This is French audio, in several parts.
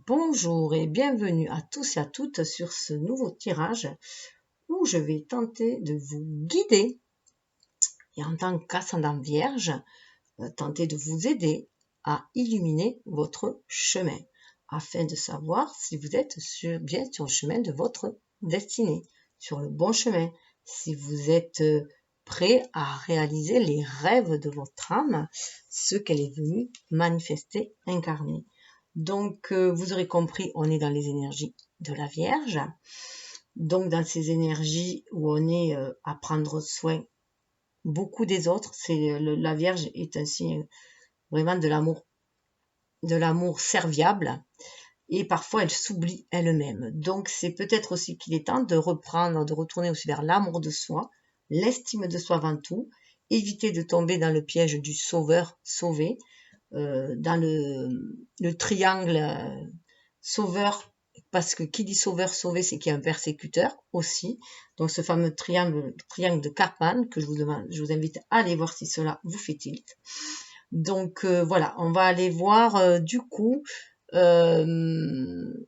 Bonjour et bienvenue à tous et à toutes sur ce nouveau tirage où je vais tenter de vous guider et en tant qu'ascendant vierge, tenter de vous aider à illuminer votre chemin afin de savoir si vous êtes bien sur le chemin de votre destinée, sur le bon chemin, si vous êtes prêt à réaliser les rêves de votre âme, ce qu'elle est venue manifester, incarner. Donc, vous aurez compris, on est dans les énergies de la Vierge. Donc, dans ces énergies où on est à prendre soin beaucoup des autres, la Vierge est un signe vraiment de l'amour serviable. Et parfois, elle s'oublie elle-même. Donc, c'est peut-être aussi qu'il est temps de retourner aussi vers l'amour de soi, l'estime de soi avant tout, éviter de tomber dans le piège du sauveur-sauvé, dans le triangle sauveur, parce que qui dit sauveur sauvé, c'est qu'il y a un persécuteur aussi. Donc ce fameux triangle de Karpman que je vous invite à aller voir si cela vous fait tilt. Donc voilà, on va aller voir du coup le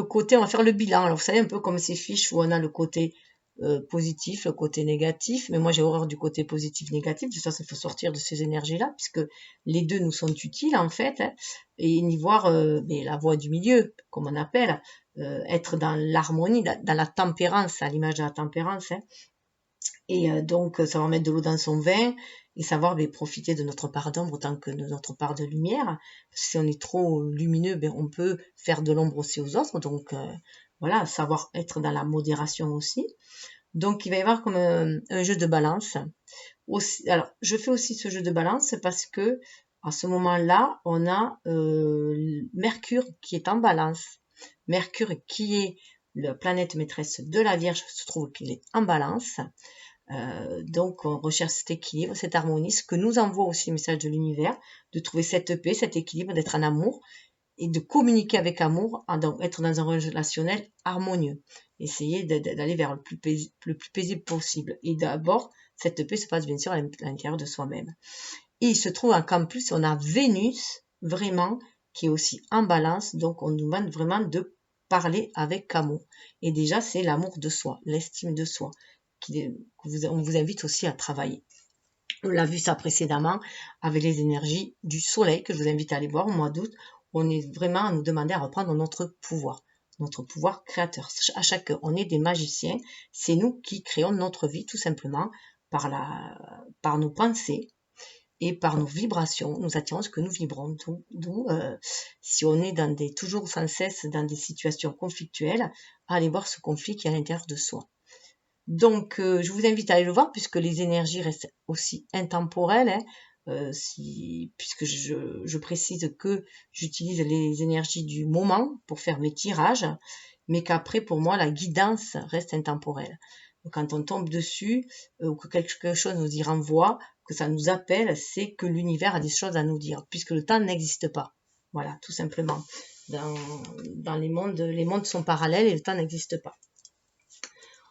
côté, on va faire le bilan. Alors vous savez un peu comme ces fiches où on a le côté positif, le côté négatif, mais moi j'ai horreur du côté positif négatif, de ça il faut sortir de ces énergies là puisque les deux nous sont utiles en fait, hein, et y voir la voie du milieu comme on appelle, être dans l'harmonie, dans la tempérance, à l'image de la tempérance, hein, et donc savoir mettre de l'eau dans son vin et savoir profiter de notre part d'ombre autant que de notre part de lumière, parce que si on est trop lumineux, on peut faire de l'ombre aussi aux autres, donc voilà, savoir être dans la modération aussi. Donc, il va y avoir comme un jeu de balance. Aussi, alors, je fais aussi ce jeu de balance parce que à ce moment-là, on a Mercure qui est en balance. Mercure qui est la planète maîtresse de la Vierge, se trouve qu'il est en balance. Donc, on recherche cet équilibre, cette harmonie, ce que nous envoie aussi le message de l'univers, de trouver cette paix, cet équilibre, d'être en amour et de communiquer avec amour, être dans un relationnel harmonieux. Essayer d'aller vers le plus paisible possible. Et d'abord, cette paix se passe bien sûr à l'intérieur de soi-même. Et il se trouve qu'en plus, on a Vénus, vraiment, qui est aussi en balance. Donc, on nous demande vraiment de parler avec amour. Et déjà, c'est l'amour de soi, l'estime de soi, on vous invite aussi à travailler. On l'a vu ça précédemment avec les énergies du soleil que je vous invite à aller voir au mois d'août. On est vraiment à nous demander à reprendre notre pouvoir créateur. À chaque on est des magiciens. C'est nous qui créons notre vie tout simplement par nos pensées et par nos vibrations. Nous attirons ce que nous vibrons. D'où si on est toujours sans cesse dans des situations conflictuelles, aller voir ce conflit qui est à l'intérieur de soi. Donc, je vous invite à aller le voir puisque les énergies restent aussi intemporelles, hein, puisque je précise que j'utilise les énergies du moment pour faire mes tirages, mais qu'après, pour moi, la guidance reste intemporelle. Donc, quand on tombe dessus ou que quelque chose nous y renvoie, que ça nous appelle, c'est que l'univers a des choses à nous dire, puisque le temps n'existe pas. Voilà, tout simplement. Dans les mondes sont parallèles et le temps n'existe pas.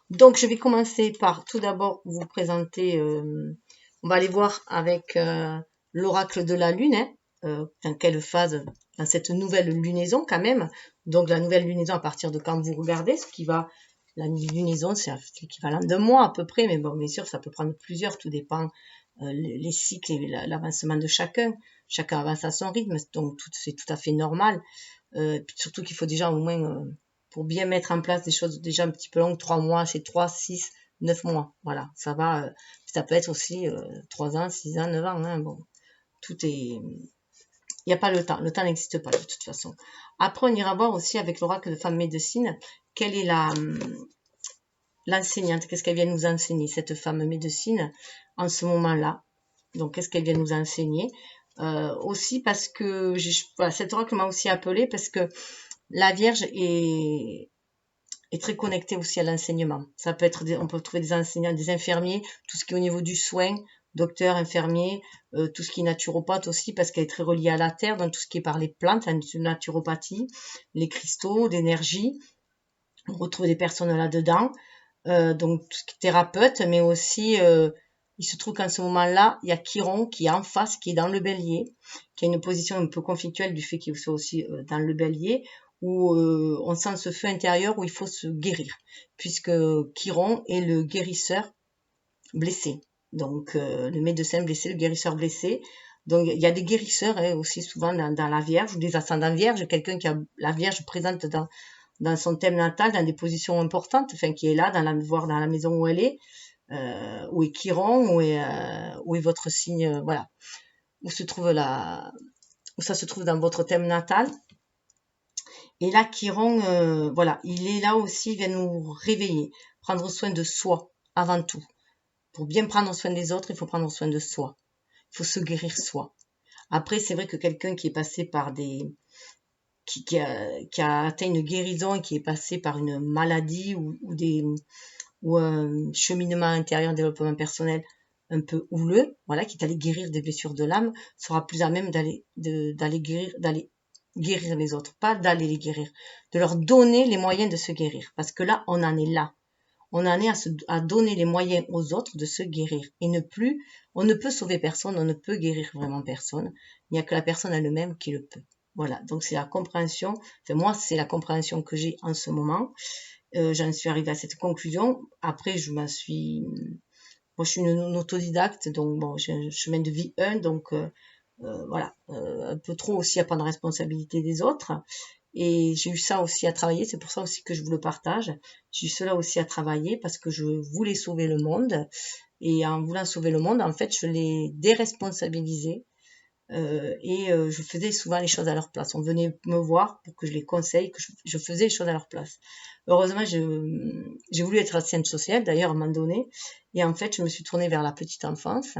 Donc, je vais commencer par tout d'abord vous présenter, on va aller voir avec l'oracle de la Lune, hein, dans quelle phase, dans cette nouvelle lunaison quand même. Donc, la nouvelle lunaison à partir de quand vous regardez, la lunaison, c'est l'équivalent d'un mois à peu près, mais bon, bien sûr, ça peut prendre plusieurs, tout dépend les cycles et l'avancement de chacun. Chacun avance à son rythme, donc c'est tout à fait normal. Surtout qu'il faut déjà au moins... pour bien mettre en place des choses déjà un petit peu longues, 3 mois, c'est 3, 6, 9 mois. Voilà, ça va. Ça peut être aussi 3 ans, 6 ans, 9 ans. Hein, bon, tout est... Il n'y a pas le temps. Le temps n'existe pas de toute façon. Après, on ira voir aussi avec l'oracle de femme médecine, quelle est l'enseignante, qu'est-ce qu'elle vient nous enseigner, cette femme médecine, en ce moment-là. Donc, qu'est-ce qu'elle vient nous enseigner aussi parce que voilà, cet oracle m'a aussi appelé parce que la Vierge est très connectée aussi à l'enseignement. Ça peut être, on peut trouver des enseignants, des infirmiers, tout ce qui est au niveau du soin, docteur, infirmier, tout ce qui est naturopathe aussi, parce qu'elle est très reliée à la terre, donc tout ce qui est par les plantes, la naturopathie, les cristaux, l'énergie. On retrouve des personnes là-dedans, donc tout ce qui est thérapeute, mais aussi Il se trouve qu'en ce moment-là, il y a Chiron qui est en face, qui est dans le bélier, qui a une position un peu conflictuelle du fait qu'il soit aussi dans le bélier, où on sent ce feu intérieur où il faut se guérir, puisque Chiron est le guérisseur blessé. Donc le médecin blessé, le guérisseur blessé. Donc il y a des guérisseurs aussi souvent dans la Vierge, ou des ascendants Vierges, quelqu'un qui a la Vierge présente dans son thème natal, dans des positions importantes, enfin qui est là, voire dans la maison où elle est, où est Chiron, où est votre signe, voilà, où ça se trouve dans votre thème natal. Et là, Chiron, voilà, il est là aussi, il vient nous réveiller, prendre soin de soi avant tout. Pour bien prendre soin des autres, il faut prendre soin de soi. Il faut se guérir soi. Après, c'est vrai que quelqu'un qui est passé par qui a atteint une guérison et qui est passé par une maladie ou un cheminement intérieur, un développement personnel un peu houleux, voilà, qui est allé guérir des blessures de l'âme, sera plus à même d'aller guérir les autres, pas d'aller les guérir, de leur donner les moyens de se guérir, parce que là, on en est là. On en est à donner les moyens aux autres de se guérir. Et on ne peut sauver personne, on ne peut guérir vraiment personne. Il n'y a que la personne elle-même qui le peut. Voilà, donc c'est la compréhension, enfin moi c'est la compréhension que j'ai en ce moment. J'en suis arrivée à cette conclusion. Après, moi je suis une autodidacte, donc bon, j'ai un chemin de vie 1, donc voilà, un peu trop aussi à prendre responsabilité des autres. Et j'ai eu ça aussi à travailler, c'est pour ça aussi que je vous le partage. J'ai eu cela aussi à travailler parce que je voulais sauver le monde. Et en voulant sauver le monde, en fait, je l'ai déresponsabilisé. Je faisais souvent les choses à leur place. On venait me voir pour que je les conseille, que je faisais les choses à leur place. Heureusement, j'ai voulu être assistante sociale, d'ailleurs, à un moment donné. Et en fait, je me suis tournée vers la petite enfance.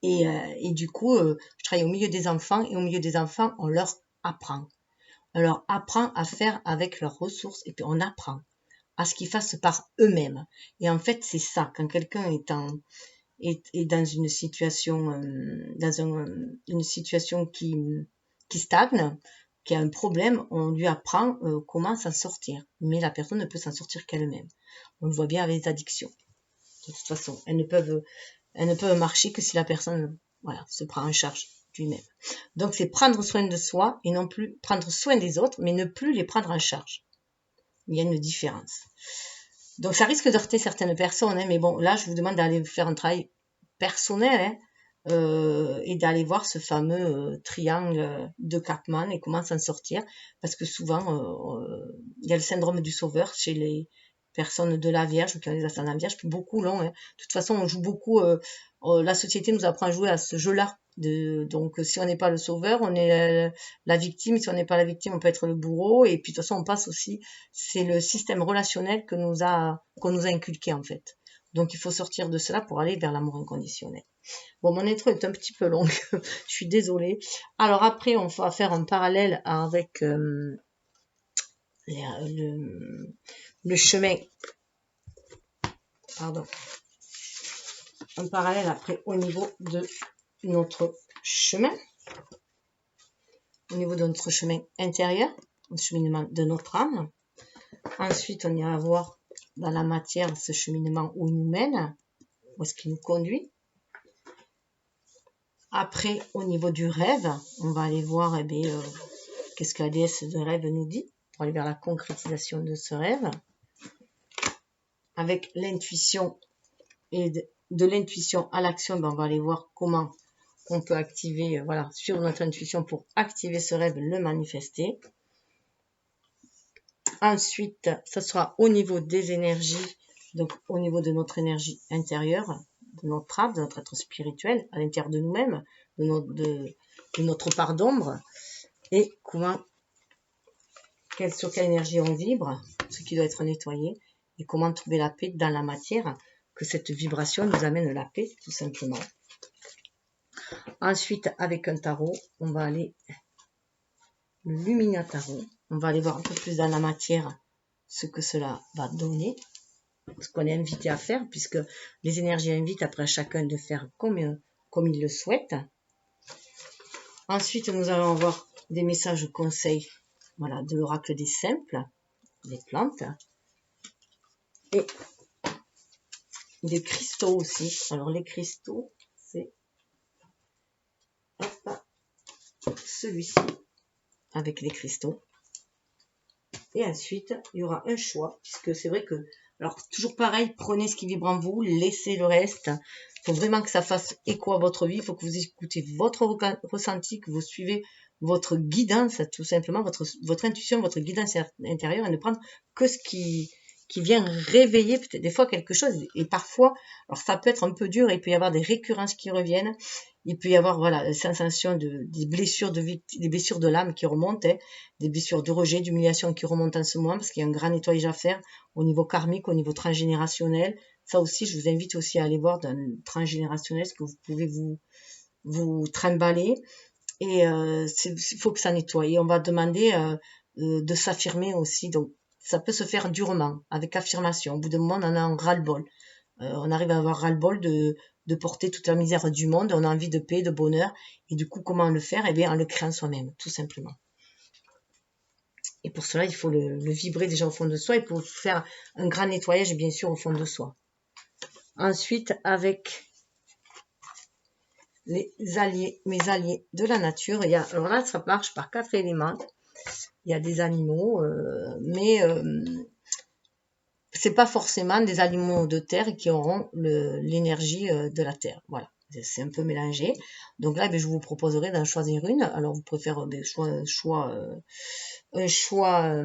Et du coup, je travaille au milieu des enfants. Et au milieu des enfants, on leur apprend. On leur apprend à faire avec leurs ressources. Et puis, on apprend à ce qu'ils fassent par eux-mêmes. Et en fait, c'est ça. Quand quelqu'un est dans une situation, une situation qui stagne, qui a un problème, on lui apprend comment s'en sortir. Mais la personne ne peut s'en sortir qu'elle-même. On le voit bien avec les addictions. De toute façon, elles ne peuvent marcher que si la personne, voilà, se prend en charge lui-même. Donc c'est prendre soin de soi et non plus prendre soin des autres, mais ne plus les prendre en charge. Il y a une différence. Donc ça risque de heurter certaines personnes, mais bon, là je vous demande d'aller faire un travail personnel et d'aller voir ce fameux triangle de Karpman et comment s'en sortir, parce que souvent il y a le syndrome du sauveur chez les personnes de la Vierge ou qui ont des ascendants Vierge, puis beaucoup l'ont. De toute façon, on joue beaucoup. La société nous apprend à jouer à ce jeu-là. Donc, si on n'est pas le sauveur, on est la victime. Si on n'est pas la victime, on peut être le bourreau. Et puis, de toute façon, on passe aussi. C'est le système relationnel qu'on nous a inculqué en fait. Donc, il faut sortir de cela pour aller vers l'amour inconditionnel. Bon, mon intro est un petit peu longue. Je suis désolée. Alors après, on va faire un parallèle avec le chemin. Pardon. Un parallèle après au niveau de notre chemin. Au niveau de notre chemin intérieur, le cheminement de notre âme. Ensuite, on ira voir dans la matière ce cheminement où il nous mène, où est-ce qu'il nous conduit. Après, au niveau du rêve, on va aller voir qu'est-ce que la déesse de rêve nous dit pour aller vers la concrétisation de ce rêve. Avec l'intuition et de l'intuition à l'action, on va aller voir comment on peut activer, suivre notre intuition pour activer ce rêve, le manifester. Ensuite, ça sera au niveau des énergies, donc au niveau de notre énergie intérieure, de notre âme, de notre être spirituel, à l'intérieur de nous-mêmes, de notre part d'ombre, et sur quelle énergie on vibre, ce qui doit être nettoyé, et comment trouver la paix dans la matière, que cette vibration nous amène la paix, tout simplement. Ensuite, avec un tarot, on va aller le Lumina Tarot. On va aller voir un peu plus dans la matière ce que cela va donner, ce qu'on est invité à faire, puisque les énergies invitent après chacun de faire comme il le souhaite. Ensuite, nous allons voir des messages conseils, de l'oracle des simples, des plantes. Et des cristaux aussi. Alors les cristaux, c'est celui-ci avec les cristaux. Et ensuite, il y aura un choix, puisque c'est vrai que, alors toujours pareil, prenez ce qui vibre en vous, laissez le reste. Il faut vraiment que ça fasse écho à votre vie, il faut que vous écoutez votre ressenti, que vous suivez votre guidance, tout simplement, votre intuition, votre guidance intérieure, et ne prendre que ce qui vient réveiller peut-être des fois quelque chose. Et parfois, alors ça peut être un peu dur, il peut y avoir des récurrences qui reviennent, il peut y avoir voilà, la sensation des blessures de vie, des blessures de l'âme qui remontent, des blessures de rejet, d'humiliation qui remontent en ce moment, parce qu'il y a un grand nettoyage à faire au niveau karmique, au niveau transgénérationnel. Ça aussi, je vous invite aussi à aller voir dans le transgénérationnel, ce que vous pouvez vous trimballer. Et il faut que ça nettoie. Et on va demander de s'affirmer aussi. Donc, ça peut se faire durement, avec affirmation. Au bout d'un moment, on en a un ras-le-bol. On arrive à avoir ras-le-bol de porter toute la misère du monde. On a envie de paix, de bonheur. Et du coup, comment le faire? Eh bien, en le créant soi-même, tout simplement. Et pour cela, il faut le vibrer déjà au fond de soi et pour faire un grand nettoyage, bien sûr, au fond de soi. Ensuite, avec mes alliés de la nature, alors là, ça marche par 4 éléments. Il y a des animaux, mais c'est pas forcément des animaux de terre qui auront l'énergie de la terre. Voilà, c'est un peu mélangé. Donc là, je vous proposerai d'en choisir une. Alors, vous pouvez faire un choix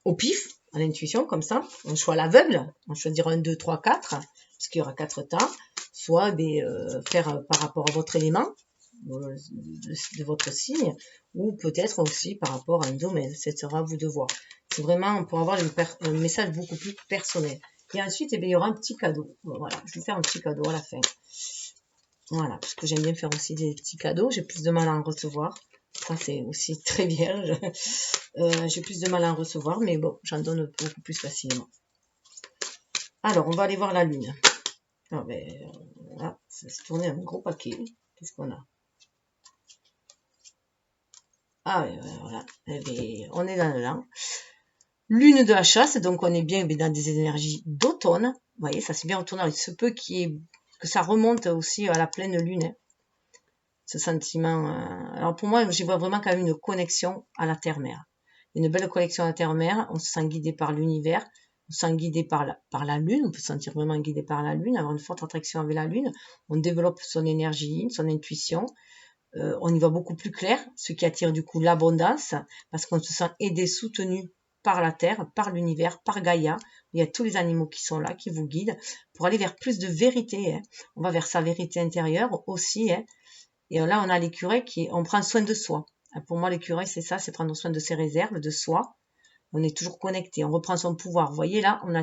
au pif, à l'intuition, comme ça. Un choix à l'aveugle. On choisira 1, 2, 3, 4, parce qu'il y aura 4 temps. Soit faire par rapport à votre élément, de votre signe, ou peut-être aussi par rapport à un domaine. Ce sera à vous de voir. C'est vraiment pour avoir un message beaucoup plus personnel. Et ensuite, il y aura un petit cadeau. Voilà, je vais faire un petit cadeau à la fin. Voilà, parce que j'aime bien faire aussi des petits cadeaux. J'ai plus de mal à en recevoir. Ça, c'est aussi très vierge. J'ai plus de mal à en recevoir, mais bon, j'en donne beaucoup plus facilement. Alors, on va aller voir la lune. Ah, là, ça se tourner un gros paquet. Qu'est-ce qu'on a? Ah, voilà. On est dans le lent. Lune de la chasse, donc on est bien dans des énergies d'automne. Vous voyez, ça c'est bien automnal. Il se peut que ça remonte aussi à la pleine lune. Hein. Ce sentiment. Alors pour moi, j'y vois vraiment quand même une connexion à la terre-mère. Une belle connexion à la terre-mère. On se sent guidé par l'univers. On se sent guidé par la lune. On peut se sentir vraiment guidé par la lune, avoir une forte attraction avec la lune. On développe son énergie, son intuition. On y voit beaucoup plus clair, ce qui attire du coup l'abondance, parce qu'on se sent aidé, soutenu par la Terre, par l'univers, par Gaïa. Il y a tous les animaux qui sont là, qui vous guident, pour aller vers plus de vérité. Hein. On va vers sa vérité intérieure aussi. Hein. Et là, on a l'écureuil on prend soin de soi. Pour moi, l'écureuil, c'est ça, c'est prendre soin de ses réserves, de soi. On est toujours connecté, on reprend son pouvoir. Vous voyez là, on a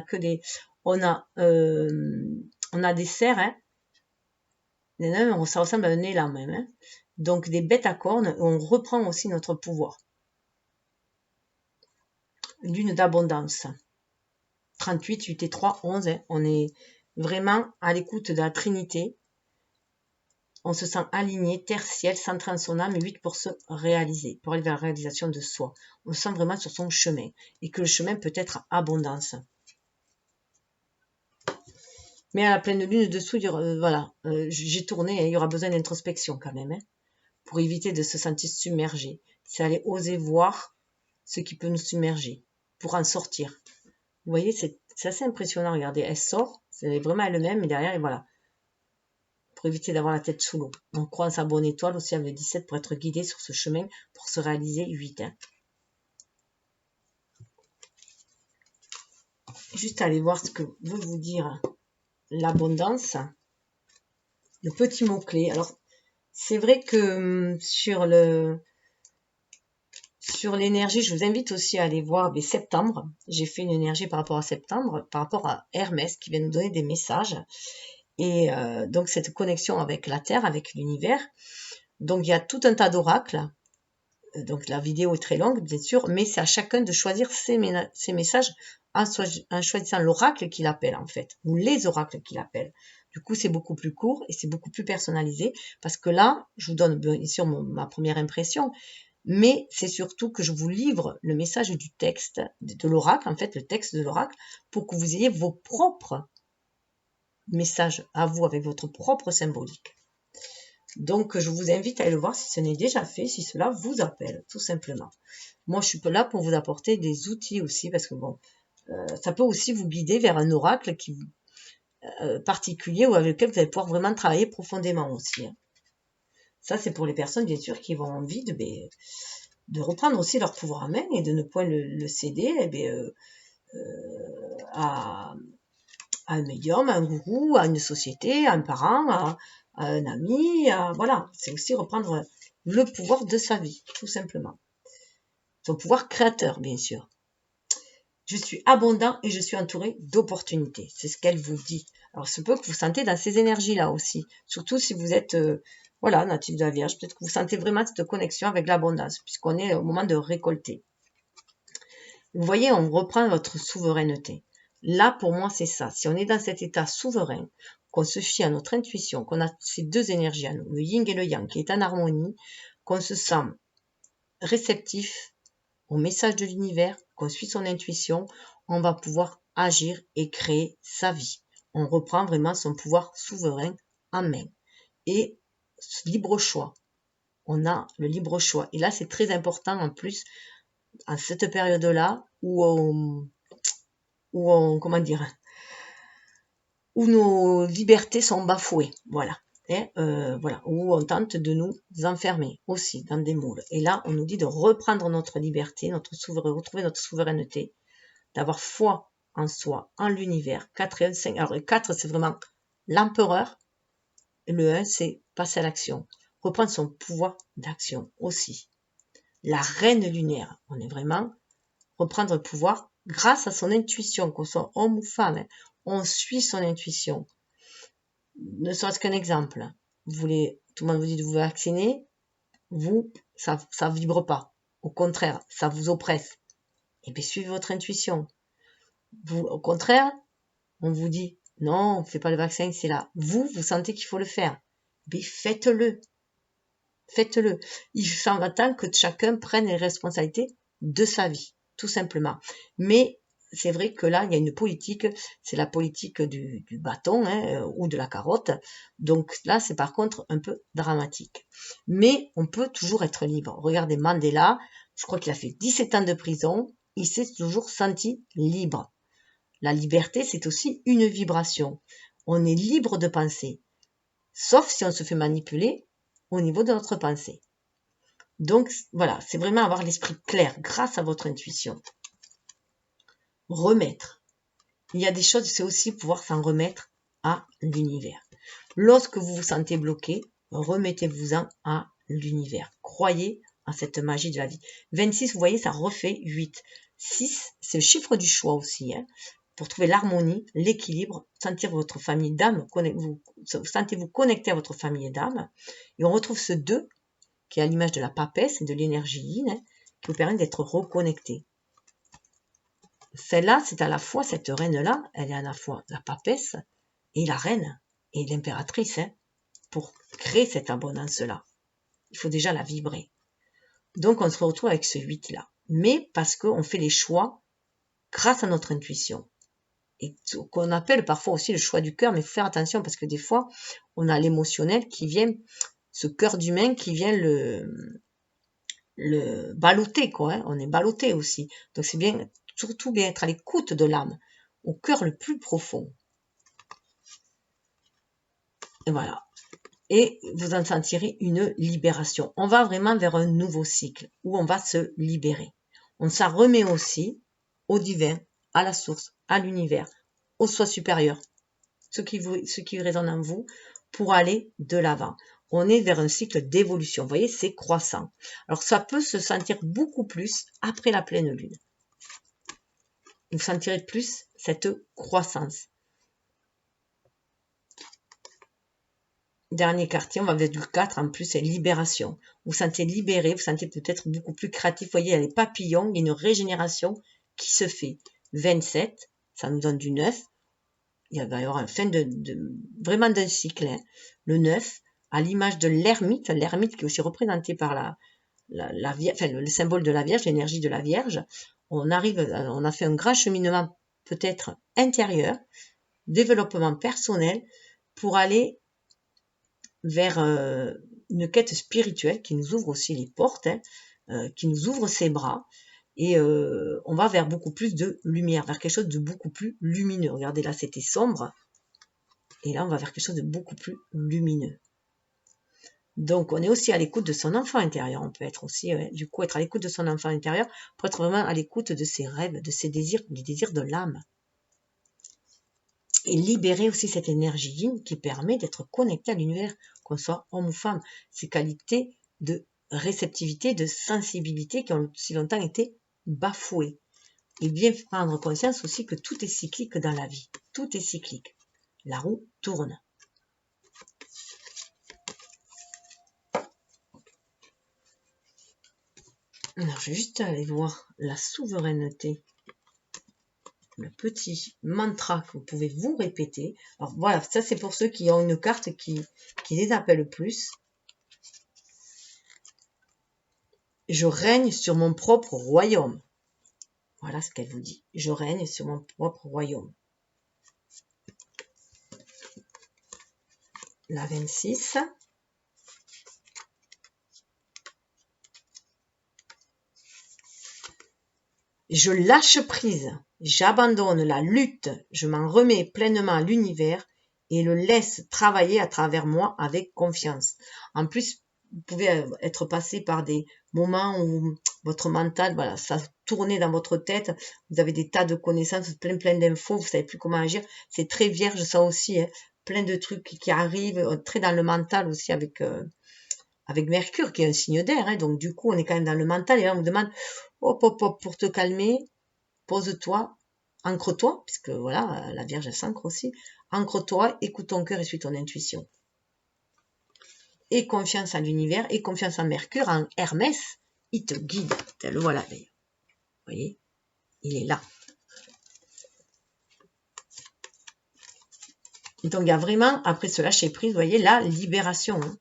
des cerfs, hein. Ça ressemble à un élan même. Hein. Donc des bêtes à cornes, on reprend aussi notre pouvoir. Lune d'abondance. 38, 8 et 3, 11. Hein. On est vraiment à l'écoute de la Trinité. On se sent aligné, terre, ciel, centré en son âme, 8 pour se réaliser, pour aller vers la réalisation de soi. On se sent vraiment sur son chemin. Et que le chemin peut être abondance. Mais à la pleine lune dessous, j'ai tourné, hein, il y aura besoin d'introspection quand même. Hein, pour éviter de se sentir submergé. C'est aller oser voir ce qui peut nous submerger, pour en sortir. Vous voyez, c'est assez impressionnant, regardez, elle sort, c'est vraiment elle-même, et derrière, et voilà. Pour éviter d'avoir la tête sous l'eau. On croit en sa bonne étoile aussi avec le 17 pour être guidé sur ce chemin, pour se réaliser 8. Hein. Juste aller voir ce que veut vous dire l'abondance. Le petit mot-clé. Alors, c'est vrai que sur l'énergie, je vous invite aussi à aller voir septembre. J'ai fait une énergie par rapport à septembre, par rapport à Hermès qui vient nous donner des messages. Et donc cette connexion avec la Terre, avec l'univers. Donc il y a tout un tas d'oracles. Donc la vidéo est très longue, bien sûr, mais c'est à chacun de choisir ses messages en choisissant l'oracle qu'il appelle en fait, ou les oracles qu'il appelle. Du coup, c'est beaucoup plus court et c'est beaucoup plus personnalisé parce que là, je vous donne bien sûr ma première impression. mais c'est surtout que je vous livre le message du texte, de l'oracle, en fait, le texte de l'oracle, pour que vous ayez vos propres messages à vous, avec votre propre symbolique. Donc, je vous invite à aller le voir si ce n'est déjà fait, si cela vous appelle, tout simplement. Moi, je suis là pour vous apporter des outils aussi, parce que bon, ça peut aussi vous guider vers un oracle qui particulier ou avec lequel vous allez pouvoir vraiment travailler profondément aussi. Ça, c'est pour les personnes, bien sûr, qui ont envie de reprendre aussi leur pouvoir en main et de ne point le céder à un médium, à un gourou, à une société, à un parent, à un ami. Voilà, c'est aussi reprendre le pouvoir de sa vie, tout simplement. Son pouvoir créateur, bien sûr. Je suis abondant et je suis entouré d'opportunités. C'est ce qu'elle vous dit. Alors, ce peut que vous sentez dans ces énergies-là aussi. Surtout si vous êtes, natif de la Vierge. Peut-être que vous sentez vraiment cette connexion avec l'abondance, puisqu'on est au moment de récolter. Vous voyez, on reprend votre souveraineté. Là, pour moi, c'est ça. Si on est dans cet état souverain, qu'on se fie à notre intuition, qu'on a ces deux énergies à nous, le yin et le yang, qui est en harmonie, qu'on se sent réceptif au message de l'univers, qu'on suit son intuition, on va pouvoir agir et créer sa vie. On reprend vraiment son pouvoir souverain en main. Et libre choix. On a le libre choix. Et là, c'est très important en plus, à cette période-là, où nos libertés sont bafouées. Voilà. Où on tente de nous enfermer aussi dans des moules. Et là, on nous dit de reprendre notre liberté, retrouver notre souveraineté, d'avoir foi en soi, en l'univers. 4 et 1, 5. Alors, le 4, c'est vraiment l'empereur. Et le 1, c'est passer à l'action. Reprendre son pouvoir d'action aussi. La reine lunaire. On est vraiment reprendre le pouvoir grâce à son intuition, qu'on soit homme ou femme. On suit son intuition. Ne serait-ce qu'un exemple. Tout le monde vous dit de vous vacciner. Ça vibre pas. Au contraire, ça vous oppresse. Et bien, suivez votre intuition. Au contraire, on vous dit, non, on ne fait pas le vaccin, c'est là. Vous sentez qu'il faut le faire. Mais faites-le. Faites-le. Il s'en va tant que chacun prenne les responsabilités de sa vie, tout simplement. Mais c'est vrai que là, il y a une politique, c'est la politique du bâton ou de la carotte. Donc là, c'est par contre un peu dramatique. Mais on peut toujours être libre. Regardez Mandela, je crois qu'il a fait 17 ans de prison, il s'est toujours senti libre. La liberté, c'est aussi une vibration. On est libre de penser, sauf si on se fait manipuler au niveau de notre pensée. Donc, voilà, c'est vraiment avoir l'esprit clair grâce à votre intuition. Remettre. Il y a des choses, c'est aussi pouvoir s'en remettre à l'univers. Lorsque vous vous sentez bloqué, remettez-vous-en à l'univers. Croyez en cette magie de la vie. 26, vous voyez, ça refait 8. 6, c'est le chiffre du choix aussi, pour trouver l'harmonie, l'équilibre, sentir votre famille d'âme, sentez-vous connecté à votre famille d'âme. Et on retrouve ce 2, qui est à l'image de la papesse et de l'énergie yin, qui vous permet d'être reconnecté. Celle-là, c'est à la fois, cette reine-là, elle est à la fois la papesse et la reine et l'impératrice, pour créer cette abondance-là. Il faut déjà la vibrer. Donc, on se retrouve avec ce 8-là. Mais parce qu'on fait les choix grâce à notre intuition. Et qu'on appelle parfois aussi le choix du cœur, mais il faut faire attention parce que des fois, on a l'émotionnel qui vient, ce cœur d'humain qui vient le balloter, quoi. On est ballotté aussi. Donc, c'est bien, surtout bien être à l'écoute de l'âme, au cœur le plus profond. Et voilà. Et vous en sentirez une libération. On va vraiment vers un nouveau cycle où on va se libérer. On s'en remet aussi au divin, à la source, à l'univers, au soi supérieur, ce qui résonne en vous, pour aller de l'avant. On est vers un cycle d'évolution. Vous voyez, c'est croissant. Alors, ça peut se sentir beaucoup plus après la pleine lune. Vous sentirez plus cette croissance. Dernier quartier, on va vers du 4, en plus, c'est libération. Vous sentez libéré, vous sentez peut-être beaucoup plus créatif. Vous voyez, il y a les papillons, il y a une régénération qui se fait. 27, ça nous donne du 9. Il va y avoir une fin vraiment d'un cycle. Le 9, à l'image de l'ermite qui est aussi représenté par le symbole de la Vierge, l'énergie de la Vierge. On a fait un grand cheminement peut-être intérieur, développement personnel, pour aller vers une quête spirituelle qui nous ouvre aussi les portes, qui nous ouvre ses bras, et on va vers beaucoup plus de lumière, vers quelque chose de beaucoup plus lumineux. Regardez, là c'était sombre, et là on va vers quelque chose de beaucoup plus lumineux. Donc on est aussi à l'écoute de son enfant intérieur. On peut être aussi, du coup, être à l'écoute de son enfant intérieur pour être vraiment à l'écoute de ses rêves, de ses désirs, des désirs de l'âme. Et libérer aussi cette énergie yin qui permet d'être connecté à l'univers, qu'on soit homme ou femme. Ces qualités de réceptivité, de sensibilité qui ont si longtemps été bafouées. Et bien prendre conscience aussi que tout est cyclique dans la vie. Tout est cyclique. La roue tourne. Alors, je vais juste aller voir la souveraineté. Le petit mantra que vous pouvez vous répéter. Alors voilà, ça c'est pour ceux qui ont une carte qui les appelle plus. Je règne sur mon propre royaume. Voilà ce qu'elle vous dit. Je règne sur mon propre royaume. La 26. Je lâche prise. J'abandonne la lutte. Je m'en remets pleinement à l'univers et le laisse travailler à travers moi avec confiance. En plus, vous pouvez être passé par des moments où votre mental, voilà, ça tournait dans votre tête, vous avez des tas de connaissances, plein d'infos, vous savez plus comment agir. C'est très vierge ça aussi, hein. Plein de trucs qui arrivent, très dans le mental aussi avec Mercure qui est un signe d'air, hein. Donc du coup on est quand même dans le mental et là on vous demande hop, pour te calmer, pose-toi, ancre-toi, puisque voilà, la Vierge elle s'ancre aussi, ancre-toi, écoute ton cœur et suis ton intuition. Et confiance en l'univers, et confiance en Mercure, en Hermès, il te guide. Le voilà d'ailleurs. Vous voyez, il est là. Et donc il y a vraiment, après ce lâcher prise, vous voyez, la libération. Hein.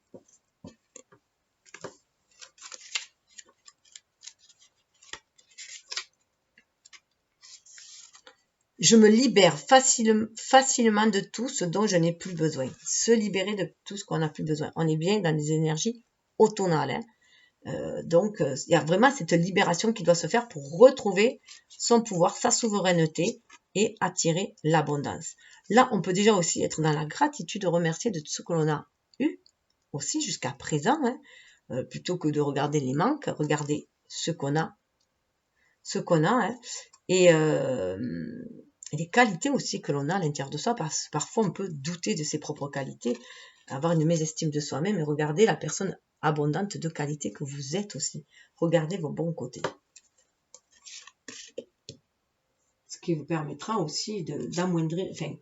Je me libère facilement de tout ce dont je n'ai plus besoin. Se libérer de tout ce qu'on n'a plus besoin. On est bien dans des énergies automnales. Hein. Donc, il y a vraiment cette libération qui doit se faire pour retrouver son pouvoir, sa souveraineté et attirer l'abondance. Là, on peut déjà aussi être dans la gratitude, remercier de tout ce que l'on a eu aussi jusqu'à présent, hein, plutôt que de regarder les manques, regarder ce qu'on a, hein, et les qualités aussi que l'on a à l'intérieur de soi, parce que parfois on peut douter de ses propres qualités, avoir une mésestime de soi-même et regarder la personne abondante de qualité que vous êtes aussi. Regardez vos bons côtés. Ce qui vous permettra aussi d'amoindrir, enfin,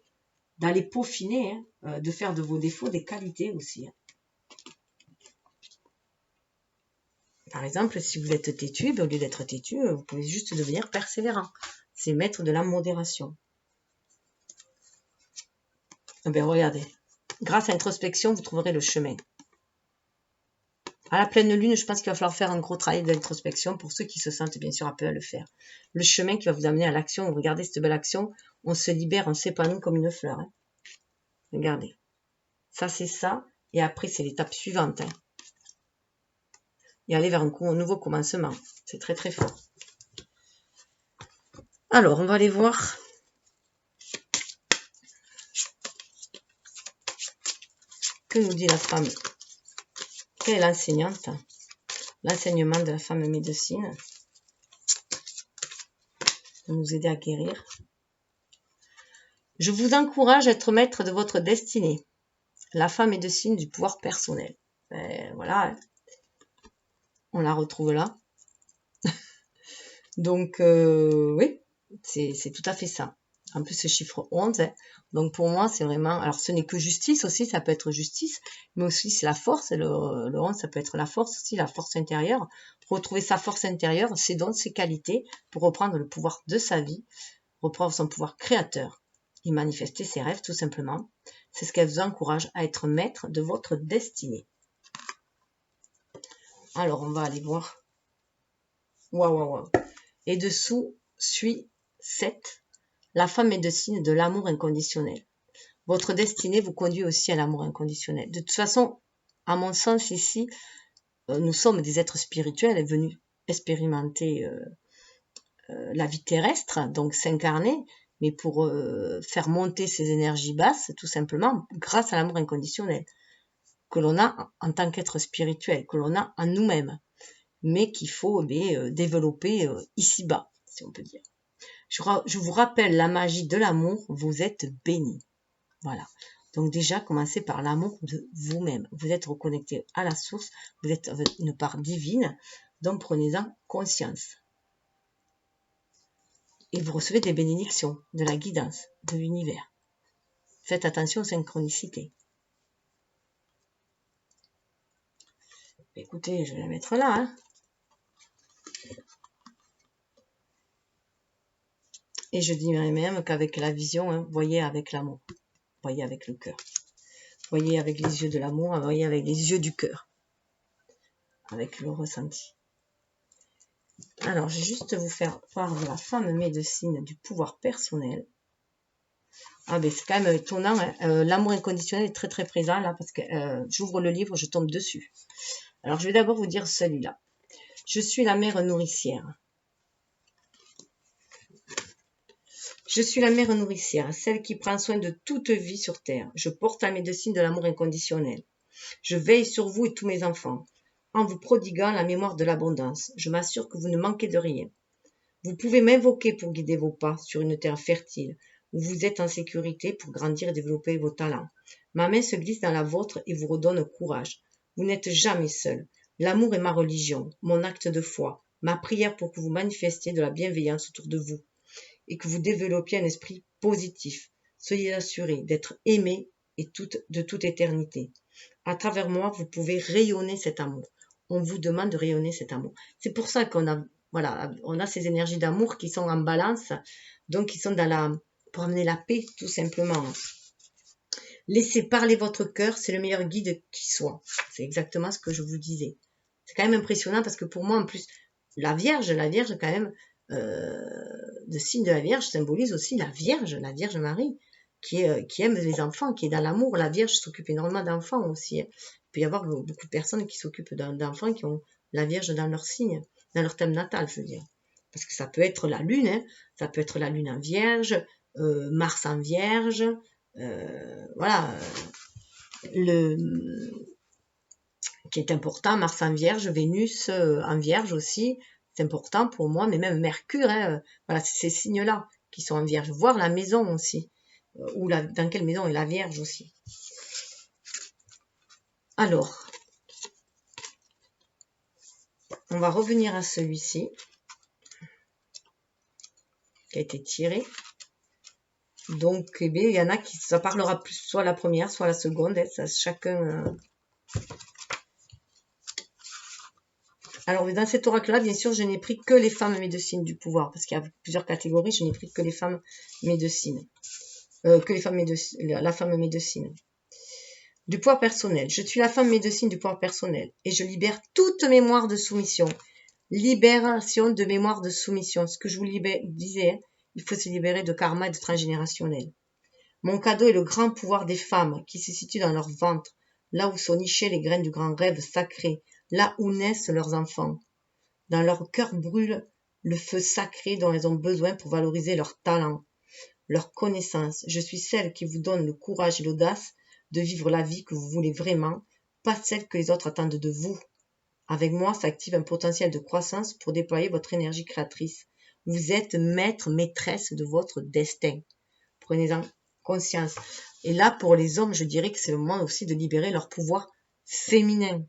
d'aller peaufiner, hein, de faire de vos défauts des qualités aussi. Hein. Par exemple, si vous êtes têtu, au lieu d'être têtu, vous pouvez juste devenir persévérant. C'est mettre de la modération. Eh bien, regardez. Grâce à l'introspection, vous trouverez le chemin. À la pleine lune, je pense qu'il va falloir faire un gros travail d'introspection pour ceux qui se sentent bien sûr appelés à le faire. Le chemin qui va vous amener à l'action. Regardez cette belle action. On se libère, on s'épanouit comme une fleur. Hein. Regardez. Ça, c'est ça. Et après, c'est l'étape suivante. Hein. Et aller vers un nouveau commencement. C'est très très fort. Alors, on va aller voir. Que nous dit la femme? Quelle est l'enseignante? L'enseignement de la femme médecine. Pour nous aider à guérir. Je vous encourage à être maître de votre destinée. La femme médecine du pouvoir personnel. Ben, voilà. On la retrouve là. Donc, oui, c'est tout à fait ça. En plus, ce chiffre 11, hein. Donc pour moi, c'est vraiment... Alors, ce n'est que justice aussi, ça peut être justice, mais aussi c'est la force. Le 11, ça peut être la force aussi, la force intérieure. Pour retrouver sa force intérieure, ses dons, ses qualités, pour reprendre le pouvoir de sa vie, reprendre son pouvoir créateur et manifester ses rêves, tout simplement. C'est ce qu'elle vous encourage à être maître de votre destinée. Alors, on va aller voir. Waouh, waouh, waouh. Et dessous, suit 7. La femme médecine de l'amour inconditionnel. Votre destinée vous conduit aussi à l'amour inconditionnel. De toute façon, à mon sens, ici, nous sommes des êtres spirituels venus expérimenter la vie terrestre, donc s'incarner, mais pour faire monter ces énergies basses, tout simplement, grâce à l'amour inconditionnel, que l'on a en tant qu'être spirituel, que l'on a en nous-mêmes, mais qu'il faut développer ici-bas, si on peut dire. Je vous rappelle la magie de l'amour, vous êtes bénis. Voilà. Donc déjà, commencez par l'amour de vous-même. Vous êtes reconnecté à la source, vous êtes une part divine, donc prenez-en conscience. Et vous recevez des bénédictions, de la guidance, de l'univers. Faites attention aux synchronicités. Écoutez, je vais la mettre là. Hein. Et je dirais même qu'avec la vision, hein, voyez avec l'amour, voyez avec le cœur. Voyez avec les yeux de l'amour, voyez avec les yeux du cœur. Avec le ressenti. Alors, je vais juste vous faire part de la femme médecine du pouvoir personnel. Ah ben c'est quand même étonnant, hein. L'amour inconditionnel est très très présent là parce que j'ouvre le livre, je tombe dessus. Alors je vais d'abord vous dire celui-là. Je suis la mère nourricière. Je suis la mère nourricière, celle qui prend soin de toute vie sur terre. Je porte la médecine de l'amour inconditionnel. Je veille sur vous et tous mes enfants, en vous prodiguant la mémoire de l'abondance. Je m'assure que vous ne manquez de rien. Vous pouvez m'invoquer pour guider vos pas sur une terre fertile, où vous êtes en sécurité pour grandir et développer vos talents. Ma main se glisse dans la vôtre et vous redonne courage. Vous n'êtes jamais seul. L'amour est ma religion, mon acte de foi, ma prière pour que vous manifestiez de la bienveillance autour de vous et que vous développiez un esprit positif. Soyez assurés d'être aimés et de toute éternité. À travers moi, vous pouvez rayonner cet amour. On vous demande de rayonner cet amour. C'est pour ça qu'on a, voilà, on a ces énergies d'amour qui sont en balance, donc qui sont pour amener la paix, tout simplement. Laissez parler votre cœur, c'est le meilleur guide qui soit. C'est exactement ce que je vous disais. C'est quand même impressionnant parce que pour moi, en plus, la Vierge quand même, le signe de la Vierge symbolise aussi la Vierge Marie, qui aime les enfants, qui est dans l'amour. La Vierge s'occupe énormément d'enfants aussi. Il peut y avoir beaucoup de personnes qui s'occupent d'enfants qui ont la Vierge dans leur signe, dans leur thème natal, je veux dire. Parce que ça peut être la Lune, hein, ça peut être la Lune en Vierge, Mars en Vierge, voilà, qui est important, Mars en Vierge, Vénus en Vierge aussi, c'est important pour moi, mais même Mercure, hein, voilà, c'est ces signes-là qui sont en Vierge. Voir la maison aussi, dans quelle maison est la Vierge aussi. Alors, on va revenir à celui-ci, qui a été tiré. Donc, eh bien, il y en a qui, ça parlera plus soit la première, soit la seconde, hein, ça, chacun... Alors, dans cet oracle-là, bien sûr, je n'ai pris que les femmes médecines du pouvoir, parce qu'il y a plusieurs catégories, je n'ai pris que les femmes médecines. La femme médecine. Du pouvoir personnel. Je suis la femme médecine du pouvoir personnel, et je libère toute mémoire de soumission. Libération de mémoire de soumission. Ce que je vous disais, il faut se libérer de karma et de transgénérationnel. Mon cadeau est le grand pouvoir des femmes qui se situe dans leur ventre, là où sont nichées les graines du grand rêve sacré, là où naissent leurs enfants. Dans leur cœur brûle le feu sacré dont elles ont besoin pour valoriser leurs talents, leurs connaissances. Je suis celle qui vous donne le courage et l'audace de vivre la vie que vous voulez vraiment, pas celle que les autres attendent de vous. Avec moi s'active un potentiel de croissance pour déployer votre énergie créatrice. Vous êtes maître, maîtresse de votre destin. Prenez-en conscience. Et là, pour les hommes, je dirais que c'est le moment aussi de libérer leur pouvoir féminin,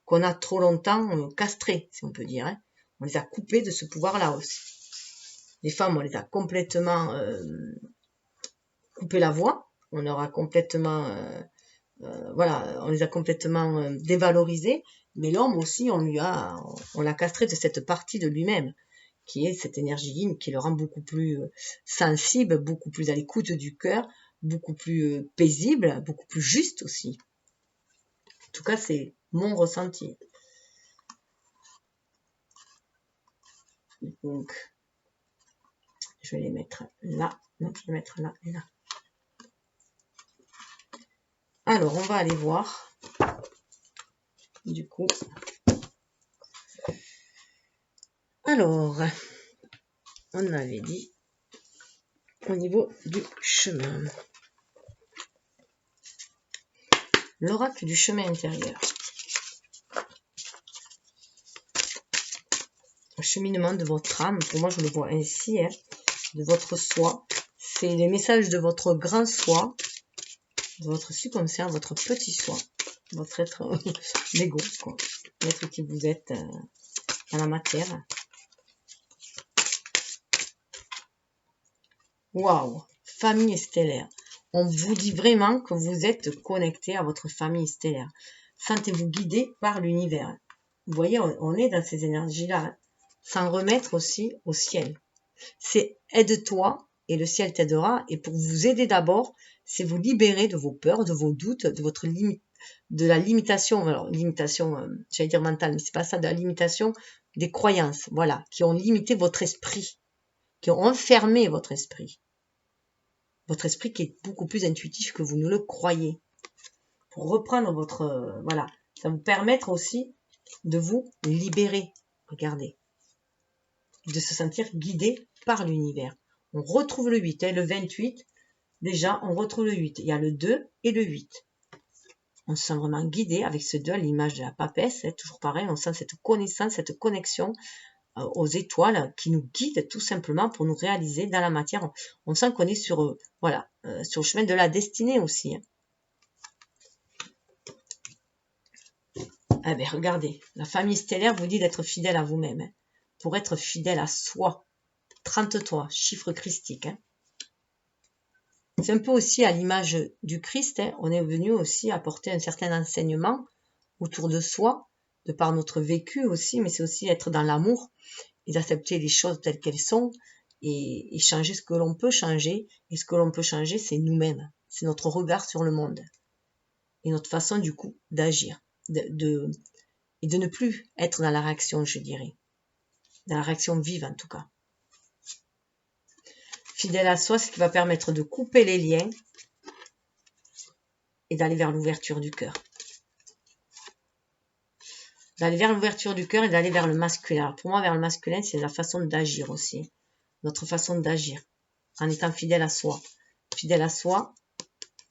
qu'on a trop longtemps castré, si on peut dire. Hein. On les a coupés de ce pouvoir-là aussi. Les femmes, on les a complètement coupé la voix. On leur a complètement... voilà, on les a complètement dévalorisés. Mais l'homme aussi, on l'a castré de cette partie de lui-même, qui est cette énergie yin, qui le rend beaucoup plus sensible, beaucoup plus à l'écoute du cœur, beaucoup plus paisible, beaucoup plus juste aussi. En tout cas, c'est mon ressenti. Donc, je vais les mettre là. Non, je vais les mettre là et là. Alors, on va aller voir. Du coup. Alors, on avait dit au niveau du chemin. L'oracle du chemin intérieur. Le cheminement de votre âme, pour moi je le vois ainsi, hein, de votre soi. C'est les messages de votre grand soi, de votre subconscient, votre petit soi, votre être, l'ego, l'être qui vous êtes dans la matière. Waouh, famille stellaire. On vous dit vraiment que vous êtes connecté à votre famille stellaire. Sentez-vous guidé par l'univers. Vous voyez, on est dans ces énergies-là. Hein. S'en remettre aussi au ciel. C'est aide-toi et le ciel t'aidera. Et pour vous aider d'abord, c'est vous libérer de vos peurs, de vos doutes, de votre limite, de la limitation. Alors, limitation, j'allais dire mentale, mais c'est pas ça, de la limitation des croyances, voilà, qui ont limité votre esprit, qui ont enfermé votre esprit. Votre esprit qui est beaucoup plus intuitif que vous ne le croyez. Pour reprendre votre... voilà, ça vous permettre aussi de vous libérer. Regardez. De se sentir guidé par l'univers. On retrouve le 8, hein, le 28. Déjà, on retrouve le 8. Il y a le 2 et le 8. On se sent vraiment guidé avec ce 2 à l'image de la papesse. Hein, toujours pareil, on sent cette connaissance, cette connexion aux étoiles qui nous guident tout simplement pour nous réaliser dans la matière. On sent qu'on est sur, voilà, sur le chemin de la destinée aussi. Hein. Eh bien, regardez, la famille stellaire vous dit d'être fidèle à vous-même. Hein, pour être fidèle à soi. 33, chiffre christique. Hein. C'est un peu aussi à l'image du Christ. Hein, on est venu aussi apporter un certain enseignement autour de soi, de par notre vécu aussi, mais c'est aussi être dans l'amour et d'accepter les choses telles qu'elles sont et changer ce que l'on peut changer. Et ce que l'on peut changer, c'est nous-mêmes. C'est notre regard sur le monde et notre façon du coup d'agir. Et de ne plus être dans la réaction, je dirais. Dans la réaction vive en tout cas. Fidèle à soi, ce qui va permettre de couper les liens et d'aller vers l'ouverture du cœur. D'aller vers l'ouverture du cœur et d'aller vers le masculin. Alors pour moi, vers le masculin, c'est la façon d'agir aussi. Notre façon d'agir. En étant fidèle à soi. Fidèle à soi,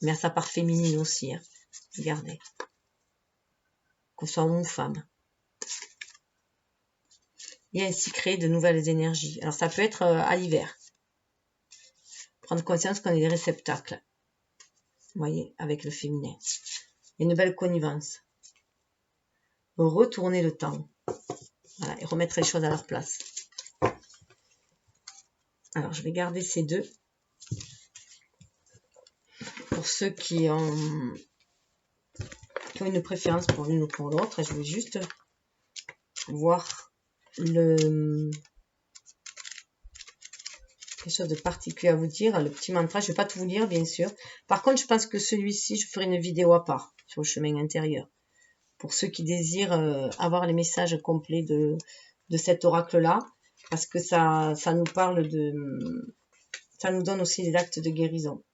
mais à sa part féminine aussi. Hein. Regardez. Qu'on soit homme ou femme. Et ainsi créer de nouvelles énergies. Alors ça peut être à l'hiver. Prendre conscience qu'on est des réceptacles. Vous voyez, avec le féminin. Une belle connivence. Retourner le temps. Voilà, et remettre les choses à leur place. Alors, je vais garder ces deux. Pour ceux qui ont une préférence pour l'une ou pour l'autre, je vais juste voir quelque chose de particulier à vous dire. Le petit mantra, je ne vais pas tout vous lire, bien sûr. Par contre, je pense que celui-ci, je ferai une vidéo à part sur le chemin intérieur. Pour ceux qui désirent avoir les messages complets de cet oracle-là, parce que ça nous parle de... Ça nous donne aussi des actes de guérison.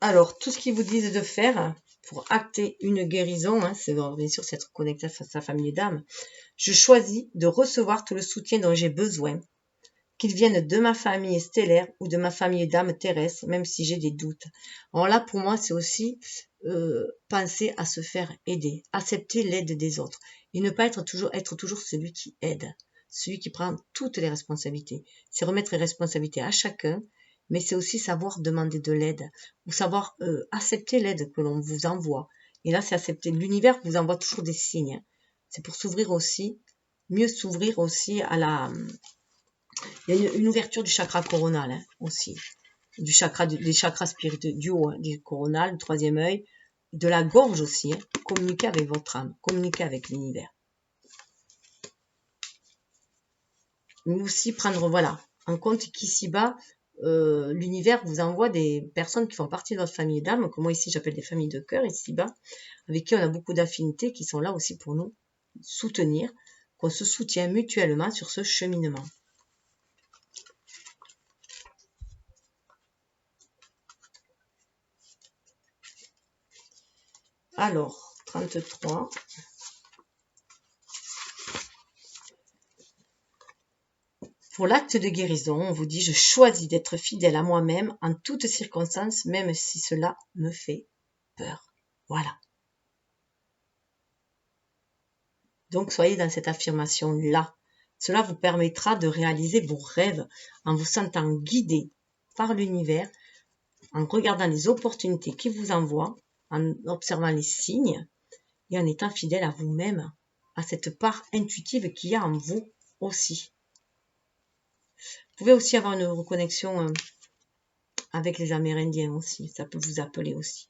Alors, tout ce qu'ils vous disent de faire pour acter une guérison, hein, c'est bien sûr s'être connecté à sa famille d'âme. Je choisis de recevoir tout le soutien dont j'ai besoin, qu'il vienne de ma famille stellaire ou de ma famille d'âme terrestre, même si j'ai des doutes. Alors là, pour moi, c'est aussi penser à se faire aider, accepter l'aide des autres et ne pas être toujours celui qui aide, celui qui prend toutes les responsabilités. C'est remettre les responsabilités à chacun, mais c'est aussi savoir demander de l'aide ou savoir accepter l'aide que l'on vous envoie. Et là, c'est accepter. L'univers vous envoie toujours des signes. C'est pour s'ouvrir aussi, mieux s'ouvrir aussi à la... Il y a une ouverture du chakra coronal hein, aussi, des chakras spirituels du haut, hein, du coronal, du troisième œil, de la gorge aussi. Hein, communiquer avec votre âme, communiquer avec l'univers. Mais aussi prendre voilà en compte qu'ici-bas, l'univers vous envoie des personnes qui font partie de votre famille d'âme, que moi ici j'appelle des familles de cœur, ici-bas, avec qui on a beaucoup d'affinités, qui sont là aussi pour nous soutenir, qu'on se soutient mutuellement sur ce cheminement. Alors, 33. Pour l'acte de guérison, on vous dit « Je choisis d'être fidèle à moi-même en toutes circonstances, même si cela me fait peur. » Voilà. Donc, soyez dans cette affirmation-là. Cela vous permettra de réaliser vos rêves en vous sentant guidé par l'univers, en regardant les opportunités qu'il vous envoie, en observant les signes et en étant fidèle à vous-même, à cette part intuitive qu'il y a en vous aussi. Vous pouvez aussi avoir une reconnexion avec les Amérindiens aussi, ça peut vous appeler aussi.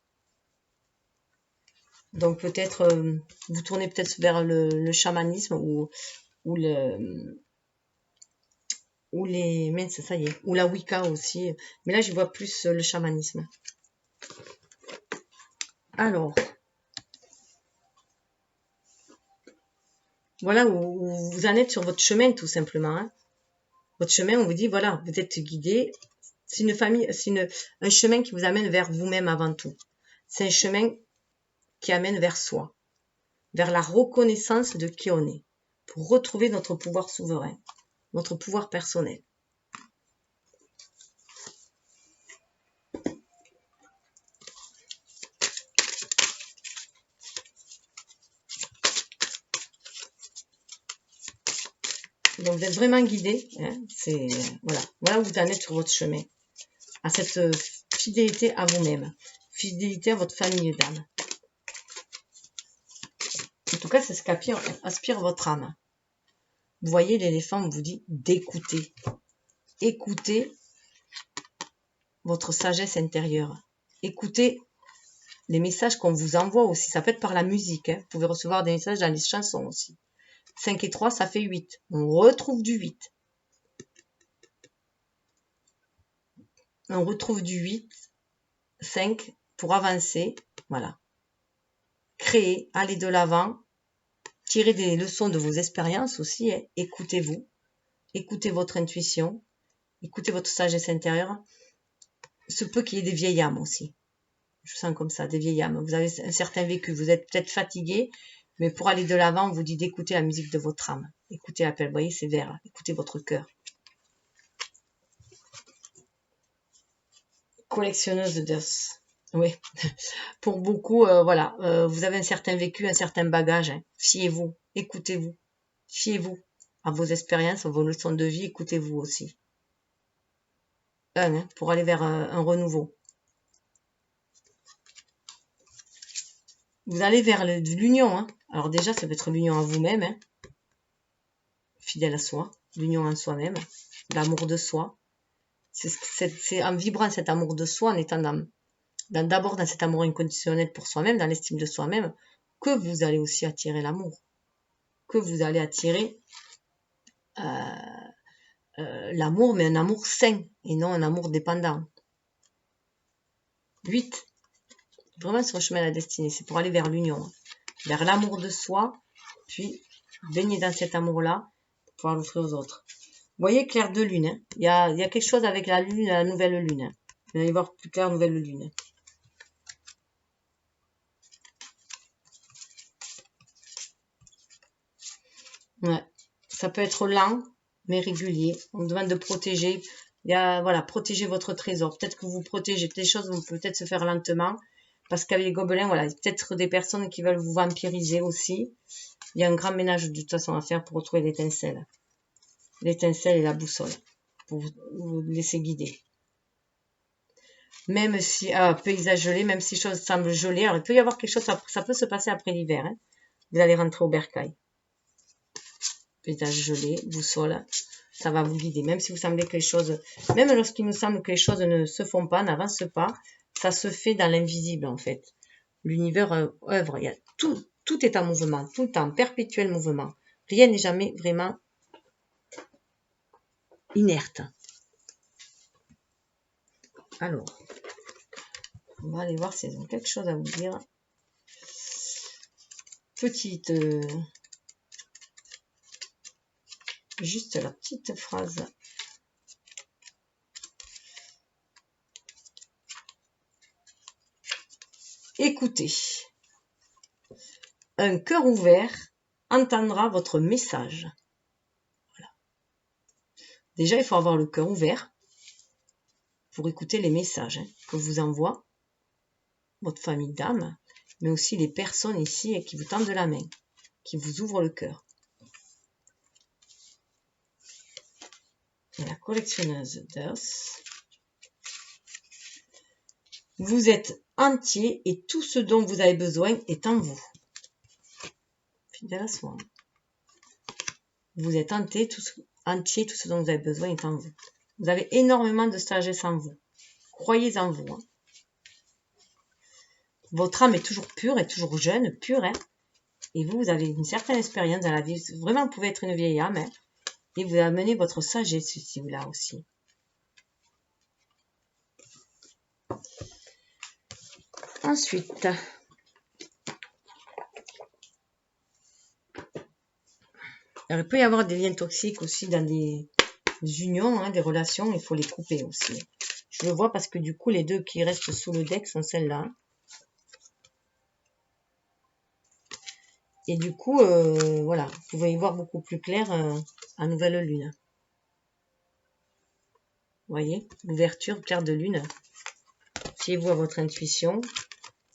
Donc peut-être, vous tournez peut-être vers le chamanisme ou les mince, ça y est, ou la Wicca aussi. Mais là, j'y vois plus le chamanisme. Alors, voilà où vous en êtes sur votre chemin, tout simplement. Hein. Votre chemin, on vous dit, voilà, vous êtes guidé. C'est une famille, c'est un chemin qui vous amène vers vous-même avant tout. C'est un chemin qui amène vers soi, vers la reconnaissance de qui on est, pour retrouver notre pouvoir souverain, notre pouvoir personnel. Donc vous êtes vraiment guidé, hein, voilà où vous en êtes sur votre chemin, à cette fidélité à vous-même, fidélité à votre famille d'âme. En tout cas, c'est ce qu'aspire votre âme. Vous voyez, l'éléphant vous dit d'écouter. Écoutez votre sagesse intérieure. Écoutez les messages qu'on vous envoie aussi. Ça peut être par la musique. Hein. Vous pouvez recevoir des messages dans les chansons aussi. 5 et 3, ça fait 8. On retrouve du 8. On retrouve du 8, 5 pour avancer. Voilà. Créer, aller de l'avant. Tirez des leçons de vos expériences aussi. Hein. Écoutez-vous. Écoutez votre intuition. Écoutez votre sagesse intérieure. Se peut qu'il y ait des vieilles âmes aussi. Je sens comme ça, des vieilles âmes. Vous avez un certain vécu. Vous êtes peut-être fatigué. Mais pour aller de l'avant, on vous dit d'écouter la musique de votre âme. Écoutez l'appel. Vous voyez, c'est vert. Écoutez votre cœur. Collectionneuse d'os. Oui. Pour beaucoup, voilà. Vous avez un certain vécu, un certain bagage. Hein. Fiez-vous. Écoutez-vous. Fiez-vous à vos expériences, à vos leçons de vie. Écoutez-vous aussi. Hein, pour aller vers un renouveau. Vous allez vers l'union. Hein. Alors déjà, ça peut être l'union à vous-même. Hein. Fidèle à soi. L'union en soi-même. L'amour de soi. C'est en vibrant cet amour de soi, en étant d'abord dans cet amour inconditionnel pour soi-même, dans l'estime de soi-même, que vous allez aussi attirer l'amour. Que vous allez attirer l'amour, mais un amour sain, et non un amour dépendant. 8. Vraiment sur le chemin de la destinée, c'est pour aller vers l'union, hein. Vers l'amour de soi, puis baigner dans cet amour-là, pour pouvoir l'offrir aux autres. Vous voyez, clair de lune, hein. Il y a quelque chose avec la lune, la nouvelle lune. Hein. Vous allez voir plus clair, nouvelle lune. Ouais. Ça peut être lent, mais régulier. On demande de protéger. Il y a, voilà, protéger votre trésor. Peut-être que vous protégez. Les choses vont peut-être se faire lentement. Parce qu'avec les gobelins, voilà, il y a peut-être des personnes qui veulent vous vampiriser aussi. Il y a un grand ménage de toute façon à faire pour retrouver l'étincelle. L'étincelle et la boussole. Pour vous laisser guider. Même si, paysage gelé, même si les choses semblent gelées, alors il peut y avoir quelque chose, ça peut se passer après l'hiver. Hein. Vous allez rentrer au bercail. Paysage gelé, boussole, ça va vous guider. Même si vous semblez que les choses, même lorsqu'il nous semble que les choses ne se font pas, n'avancent pas, ça se fait dans l'invisible en fait. L'univers œuvre, il y a tout est en mouvement, tout en perpétuel mouvement. Rien n'est jamais vraiment inerte. Alors, on va aller voir s'ils ont quelque chose à vous dire. Petite... juste la petite phrase. Écoutez. Un cœur ouvert entendra votre message. Voilà. Déjà, il faut avoir le cœur ouvert pour écouter les messages que vous envoie votre famille d'âme, mais aussi les personnes ici qui vous tendent la main, qui vous ouvrent le cœur. Et la collectionneuse d'os. Vous êtes entier et tout ce dont vous avez besoin est en vous. Fidèle à soi. Vous êtes entier, tout ce dont vous avez besoin est en vous. Vous avez énormément de sagesse en vous. Croyez en vous. Votre âme est toujours pure, est toujours jeune, pure. Et vous avez une certaine expérience dans la vie. Vraiment, vous pouvez être une vieille âme. Et vous amenez votre sagesse ici ou là aussi. Ensuite, il peut y avoir des liens toxiques aussi dans des unions, des relations. Il faut les couper aussi. Je le vois parce que du coup, les deux qui restent sous le deck sont celles-là. Et du coup, voilà, vous pouvez y voir beaucoup plus clair en nouvelle lune. Vous voyez, l'ouverture, clair de lune. Fiez-vous à votre intuition.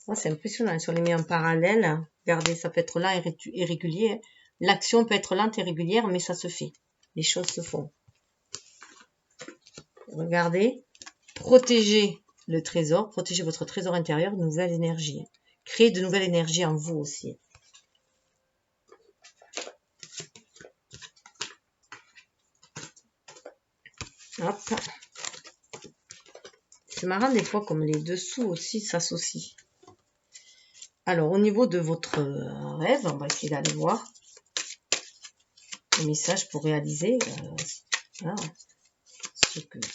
Oh, c'est impressionnant. Si on les met en parallèle, regardez, ça peut être lent et irrégulier. L'action peut être lente et régulière, mais ça se fait. Les choses se font. Regardez, protégez le trésor, protégez votre trésor intérieur de nouvelles énergies. Créez de nouvelles énergies en vous aussi. Hop. C'est marrant des fois comme les dessous aussi s'associent. Alors au niveau de votre rêve, on va essayer d'aller voir le message pour réaliser. Voilà.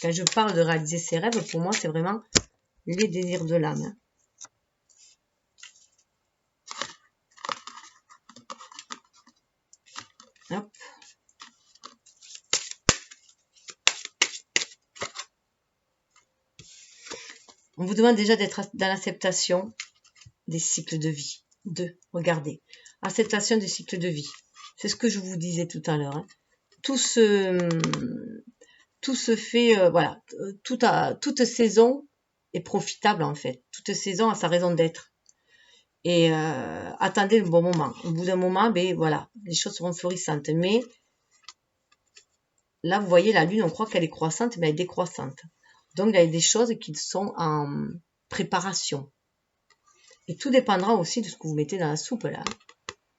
Quand je parle de réaliser ses rêves, pour moi c'est vraiment les désirs de l'âme. Hop. On vous demande déjà d'être dans l'acceptation des cycles de vie. Regardez, acceptation des cycles de vie. C'est ce que je vous disais tout à l'heure. Tout se fait, voilà, toute saison est profitable en fait. Toute saison a sa raison d'être. Et attendez le bon moment. Au bout d'un moment, ben voilà, les choses seront florissantes. Mais là, vous voyez, la lune, on croit qu'elle est croissante, mais elle est décroissante. Donc, il y a des choses qui sont en préparation. Et tout dépendra aussi de ce que vous mettez dans la soupe, là.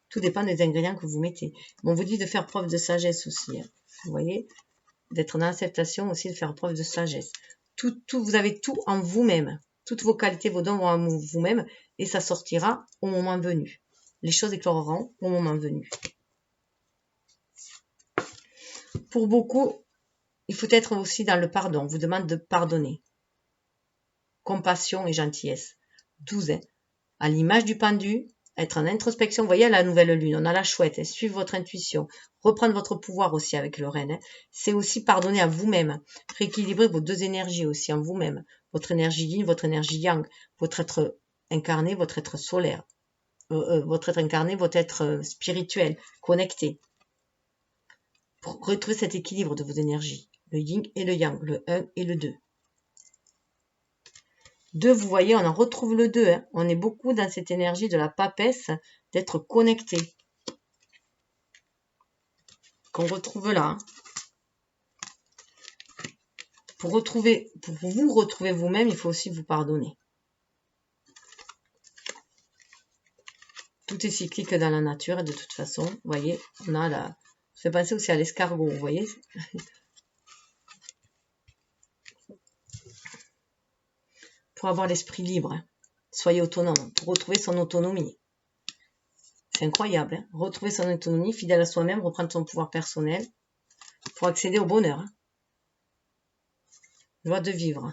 Tout dépend des ingrédients que vous mettez. Bon, on vous dit de faire preuve de sagesse aussi. Vous voyez, d'être dans l'acceptation aussi, de faire preuve de sagesse. Vous avez tout en vous-même. Toutes vos qualités, vos dons vont en vous-même. Et ça sortira au moment venu. Les choses écloreront au moment venu. Pour beaucoup, il faut être aussi dans le pardon. On vous demande de pardonner. Compassion et gentillesse. 12. À l'image du pendu, être en introspection. Vous voyez, la nouvelle lune, on a la chouette. Suivre votre intuition. Reprendre votre pouvoir aussi avec le renne. C'est aussi pardonner à vous-même. Rééquilibrer vos deux énergies aussi en vous-même. Votre énergie yin, votre énergie yang. Votre être incarné, votre être solaire. Votre être incarné, votre être spirituel, connecté. Pour retrouver cet équilibre de vos énergies. Le yin et le yang, le 1 et le 2. 2, vous voyez, on en retrouve le 2. On est beaucoup dans cette énergie de la papesse, d'être connecté. Qu'on retrouve là. Pour vous retrouver vous-même, il faut aussi vous pardonner. Tout est cyclique dans la nature et de toute façon, vous voyez, on a la... Ça fait penser aussi à l'escargot, vous voyez. Pour avoir l'esprit libre, soyez autonome, pour retrouver son autonomie. C'est incroyable, retrouver son autonomie, fidèle à soi-même, reprendre son pouvoir personnel, pour accéder au bonheur. Joie de vivre.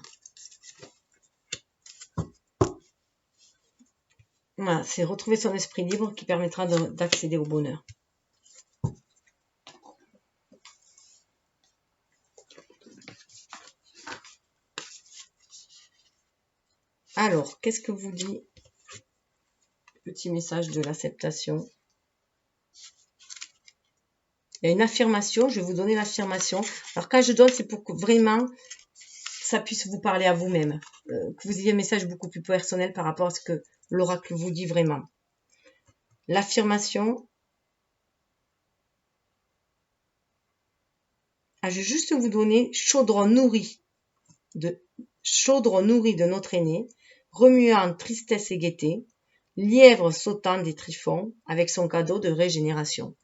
Voilà, c'est retrouver son esprit libre qui permettra d'accéder au bonheur. Alors, qu'est-ce que vous dit petit message de l'acceptation? Il y a une affirmation, je vais vous donner l'affirmation. Alors quand je donne, c'est pour que vraiment ça puisse vous parler à vous-même, que vous ayez un message beaucoup plus personnel par rapport à ce que l'oracle vous dit vraiment. L'affirmation, je vais juste vous donner chaudron nourri de notre aîné, remuant tristesse et gaieté, lièvre sautant des tryphons avec son cadeau de régénération.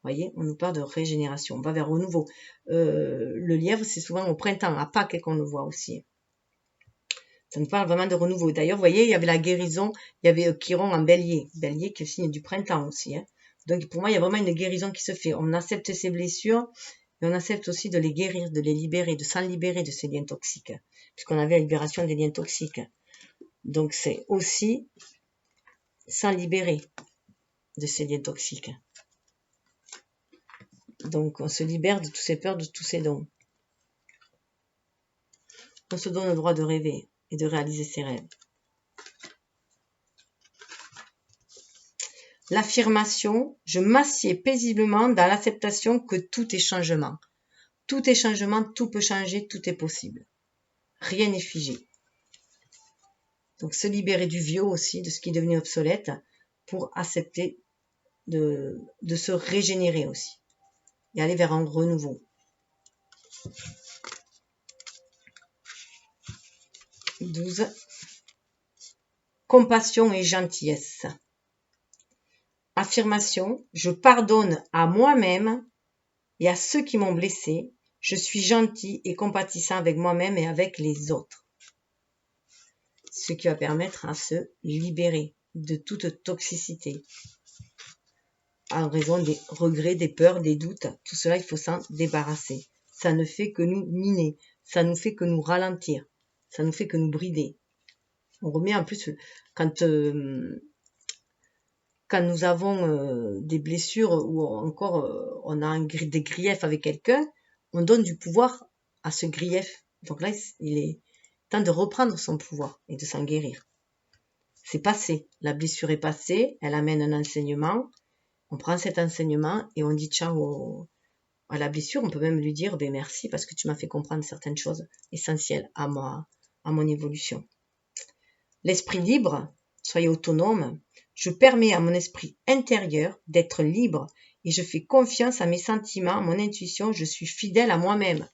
Vous voyez, on nous parle de régénération, on va vers renouveau. Le lièvre, c'est souvent au printemps, à Pâques qu'on le voit aussi. Ça nous parle vraiment de renouveau. D'ailleurs, vous voyez, il y avait la guérison, il y avait Chiron en bélier. Bélier qui est le signe du printemps aussi. Hein. Donc pour moi, il y a vraiment une guérison qui se fait. On accepte ses blessures, et on accepte aussi de les guérir, de les libérer, de s'en libérer de ces liens toxiques. Puisqu'on avait la libération des liens toxiques. Donc c'est aussi s'en libérer de ces liens toxiques. Donc on se libère de toutes ces peurs, de tous ces dons. On se donne le droit de rêver et de réaliser ses rêves. L'affirmation, je m'assieds paisiblement dans l'acceptation que tout est changement. Tout est changement, tout peut changer, tout est possible. Rien n'est figé. Donc se libérer du vieux aussi, de ce qui est devenu obsolète, pour accepter de se régénérer aussi. Et aller vers un renouveau. 12. Compassion et gentillesse. Affirmation, je pardonne à moi-même et à ceux qui m'ont blessé. Je suis gentil et compatissant avec moi-même et avec les autres. Ce qui va permettre à se libérer de toute toxicité. En raison des regrets, des peurs, des doutes, tout cela, il faut s'en débarrasser. Ça ne fait que nous miner, ça ne fait que nous ralentir, ça ne fait que nous brider. On remet en plus, quand nous avons des blessures ou encore on a des griefs avec quelqu'un, on donne du pouvoir à ce grief. Donc là, il est temps de reprendre son pouvoir et de s'en guérir. C'est passé, la blessure est passée, elle amène un enseignement, on prend cet enseignement et on dit ciao à la blessure, on peut même lui dire ben merci parce que tu m'as fait comprendre certaines choses essentielles à mon évolution. L'esprit libre, soyez autonome, je permets à mon esprit intérieur d'être libre et je fais confiance à mes sentiments, à mon intuition, je suis fidèle à moi-même.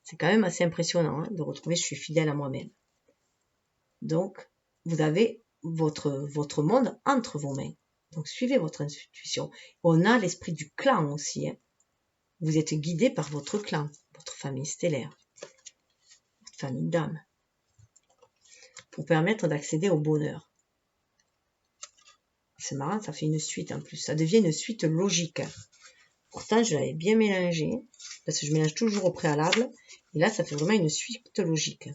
C'est quand même assez impressionnant hein, de retrouver je suis fidèle à moi-même. Donc, vous avez votre monde entre vos mains. Donc, suivez votre intuition. On a l'esprit du clan aussi. Hein. Vous êtes guidé par votre clan, votre famille stellaire, votre famille d'âme, pour permettre d'accéder au bonheur. C'est marrant, ça fait une suite en plus. Ça devient une suite logique. Pourtant, je l'avais bien mélangé, parce que je mélange toujours au préalable. Et là, ça fait vraiment une suite logique.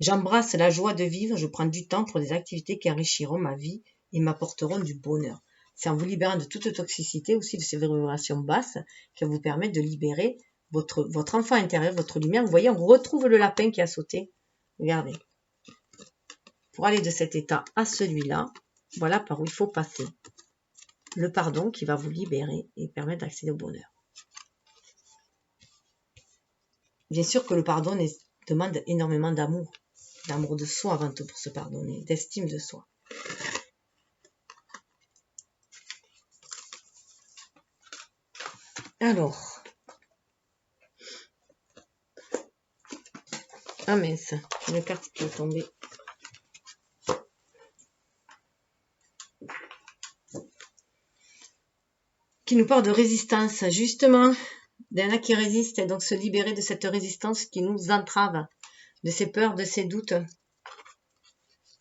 J'embrasse la joie de vivre, je prends du temps pour des activités qui enrichiront ma vie et m'apporteront du bonheur. C'est en vous libérant de toute toxicité, aussi de ces vibrations basses, qui va vous permettre de libérer votre enfant intérieur, votre lumière. Vous voyez, on retrouve le lapin qui a sauté. Regardez. Pour aller de cet état à celui-là, voilà par où il faut passer. Le pardon qui va vous libérer et permettre d'accéder au bonheur. Bien sûr que le pardon demande énormément d'amour de soi avant tout pour se pardonner, d'estime de soi. Alors, ah mince, une carte qui est tombée. Qui nous parle de résistance, justement, d'un qui résiste et donc se libérer de cette résistance qui nous entrave, de ces peurs, de ces doutes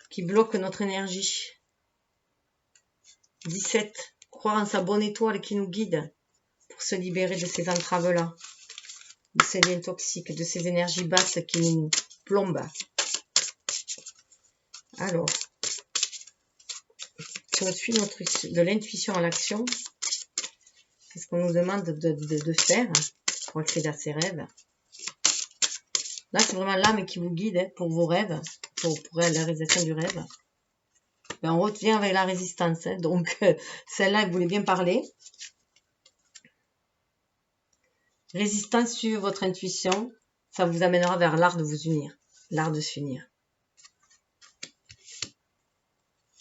qui bloquent notre énergie. 17. Croire en sa bonne étoile qui nous guide pour se libérer de ces entraves-là, de ces liens toxiques, de ces énergies basses qui nous plombent. Alors, si on suit de l'intuition à l'action, qu'est-ce qu'on nous demande de faire pour accéder à ses rêves? Là, c'est vraiment l'âme qui vous guide hein, pour vos rêves, pour la réalisation du rêve. Ben, on revient avec la résistance. Hein, donc, celle-là, elle voulait bien parler. Résistance, suivez votre intuition. Ça vous amènera vers l'art de vous unir. L'art de s'unir.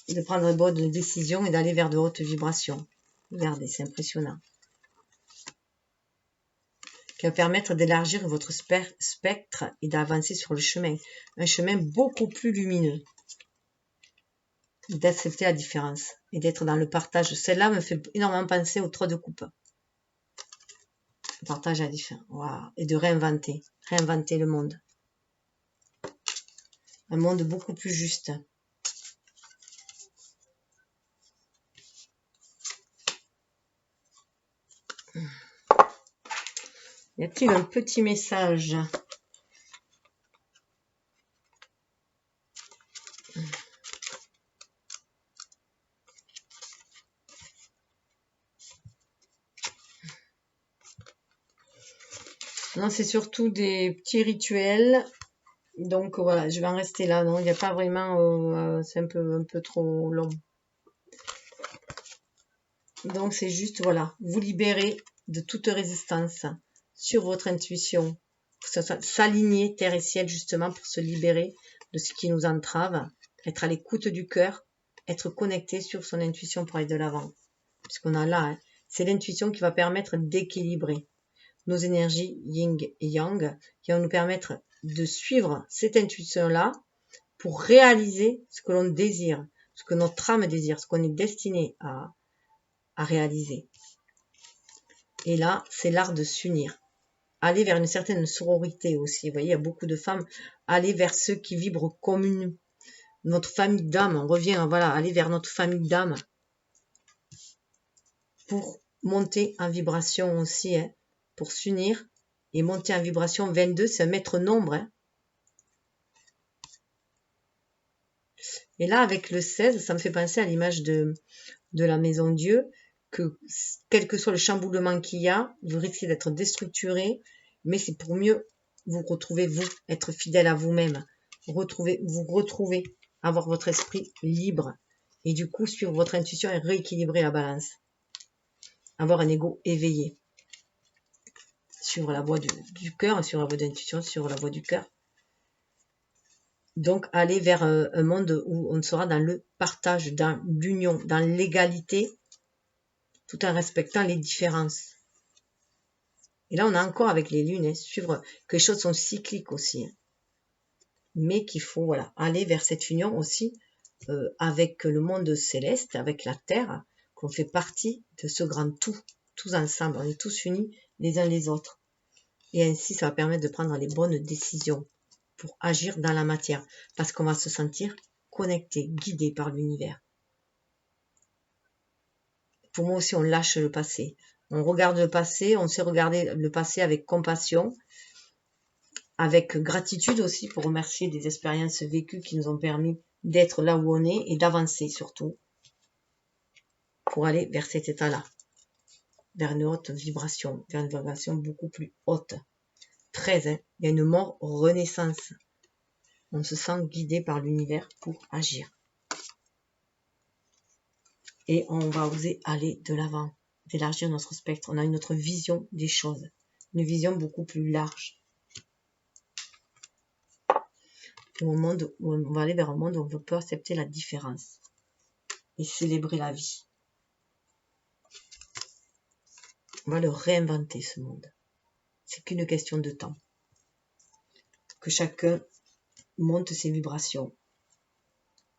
De prendre de bonnes décisions et d'aller vers de hautes vibrations. Regardez, c'est impressionnant. Qui va permettre d'élargir votre spectre et d'avancer sur le chemin. Un chemin beaucoup plus lumineux. D'accepter la différence et d'être dans le partage. Celle-là me fait énormément penser aux 3 de coupe. Le partage à la différence. Wow. Et de réinventer. Réinventer le monde. Un monde beaucoup plus juste. Y a-t-il un petit message ? Non, c'est surtout des petits rituels. Donc voilà, je vais en rester là. Non, il n'y a pas vraiment... c'est un peu trop long. Donc c'est juste, voilà, vous libérer de toute résistance sur votre intuition. S'aligner terre et ciel justement pour se libérer de ce qui nous entrave. Être à l'écoute du cœur. Être connecté sur son intuition pour aller de l'avant. Puisqu'on a là, hein, c'est l'intuition qui va permettre d'équilibrer nos énergies yin et yang, qui vont nous permettre de suivre cette intuition-là pour réaliser ce que l'on désire, ce que notre âme désire, ce qu'on est destiné à réaliser. Et là, c'est l'art de s'unir. Aller vers une certaine sororité aussi. Vous voyez, il y a beaucoup de femmes, aller vers ceux qui vibrent comme une, notre famille d'âme. On revient, voilà, aller vers notre famille d'âme pour monter en vibration aussi, hein, pour s'unir et monter en vibration. 22, c'est un maître nombre. Hein. Et là, avec le 16, ça me fait penser à l'image de la maison Dieu, que quel que soit le chamboulement qu'il y a, vous risquez d'être déstructuré, mais c'est pour mieux vous retrouver, vous, être fidèle à vous-même, vous retrouver, avoir votre esprit libre, et du coup, suivre votre intuition et rééquilibrer la balance. Avoir un ego éveillé. Suivre la voie du cœur, sur la voie de l'intuition, sur la voie du cœur. Donc, aller vers un monde où on sera dans le partage, dans l'union, dans l'égalité, tout en respectant les différences. Et là, on a encore avec les lunes, hein, suivre que les choses sont cycliques aussi. Hein, mais qu'il faut voilà, aller vers cette union aussi avec le monde céleste, avec la Terre, qu'on fait partie de ce grand tout, tous ensemble, on est tous unis les uns les autres. Et ainsi, ça va permettre de prendre les bonnes décisions pour agir dans la matière, parce qu'on va se sentir connecté, guidé par l'univers. Pour moi aussi, on lâche le passé. On regarde le passé, on sait regarder le passé avec compassion, avec gratitude aussi pour remercier des expériences vécues qui nous ont permis d'être là où on est et d'avancer surtout pour aller vers cet état-là, vers une haute vibration, vers une vibration beaucoup plus haute. 13, hein, il y a une mort renaissance. On se sent guidé par l'univers pour agir. Et on va oser aller de l'avant, d'élargir notre spectre. On a une autre vision des choses, une vision beaucoup plus large. Où on va aller vers un monde où on peut accepter la différence et célébrer la vie. On va le réinventer, ce monde. C'est qu'une question de temps. Que chacun monte ses vibrations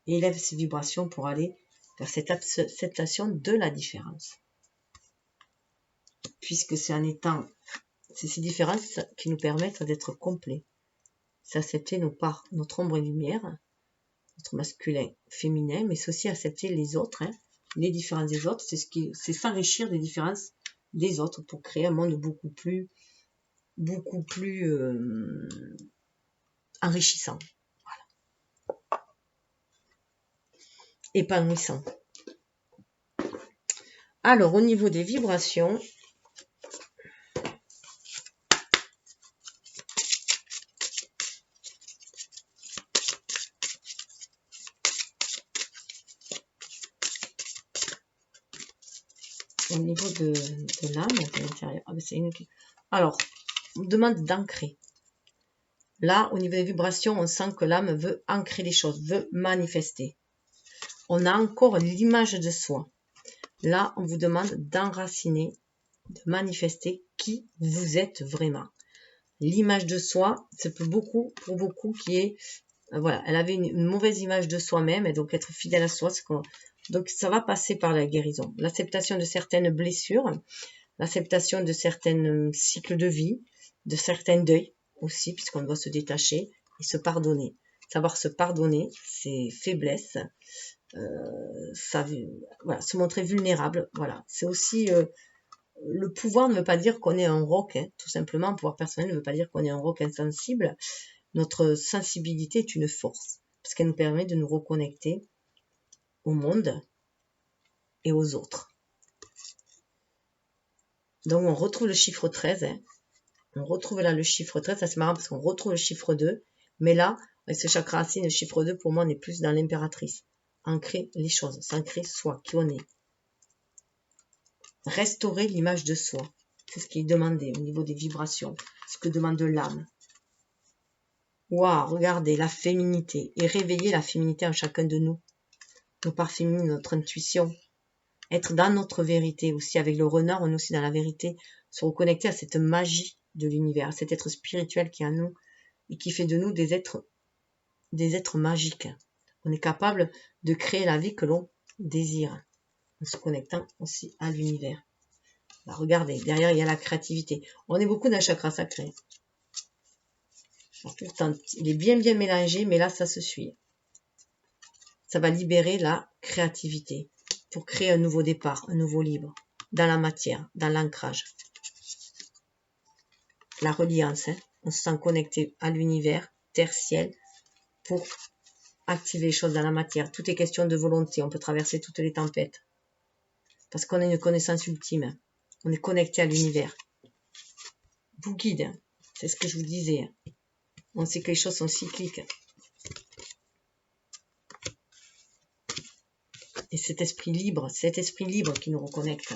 et élève ses vibrations pour aller vers cette acceptation de la différence. Puisque c'est ces différences qui nous permettent d'être complets. C'est accepter nos parts, notre ombre et lumière, notre masculin, féminin, mais c'est aussi accepter les autres, hein, les différences des autres. C'est s'enrichir des différences des autres pour créer un monde beaucoup plus enrichissant, voilà. Épanouissant. Alors, au niveau des vibrations, au niveau de l'âme, de l'intérieur, alors, on demande d'ancrer. Là, au niveau des vibrations, on sent que l'âme veut ancrer les choses, veut manifester. On a encore l'image de soi. Là, on vous demande d'enraciner, de manifester qui vous êtes vraiment. L'image de soi, c'est pour beaucoup qui est, voilà, elle avait une mauvaise image de soi-même, et donc être fidèle à soi, donc ça va passer par la guérison. L'acceptation de certaines blessures, l'acceptation de certains cycles de vie, de certains deuils aussi, puisqu'on doit se détacher et se pardonner. Savoir se pardonner, c'est faiblesse. Voilà, se montrer vulnérable, voilà. C'est aussi le pouvoir ne veut pas dire qu'on est un roc, hein, tout simplement. Le pouvoir personnel ne veut pas dire qu'on est un roc insensible. Notre sensibilité est une force, parce qu'elle nous permet de nous reconnecter au monde et aux autres. Donc on retrouve le chiffre 13, hein. On retrouve là le chiffre 13, ça c'est marrant parce qu'on retrouve le chiffre 2, mais là, avec ce chakra racine, le chiffre 2, pour moi, on est plus dans l'impératrice. Ancrer les choses, s'ancrer soi, qui on est. Restaurer l'image de soi. C'est ce qui est demandé au niveau des vibrations, ce que demande l'âme. Waouh, regardez, la féminité, et réveiller la féminité en chacun de nous. Nos parts féminines, notre intuition. Être dans notre vérité aussi, avec le renard, on est aussi dans la vérité. Se reconnecter à cette magie de l'univers, à cet être spirituel qui est en nous, et qui fait de nous des êtres magiques. On est capable de créer la vie que l'on désire, en se connectant aussi à l'univers. Regardez, derrière il y a la créativité. On est beaucoup dans le chakra sacré. Pourtant, il est bien mélangé, mais là ça se suit. Ça va libérer la créativité pour créer un nouveau départ, un nouveau livre, dans la matière, dans l'ancrage. La reliance, hein. On se sent connecté à l'univers, terre-ciel, pour activer les choses dans la matière. Tout est question de volonté, on peut traverser toutes les tempêtes. Parce qu'on a une connaissance ultime. On est connecté à l'univers. Vous guide, c'est ce que je vous disais. On sait que les choses sont cycliques. Et cet esprit libre qui nous reconnecte.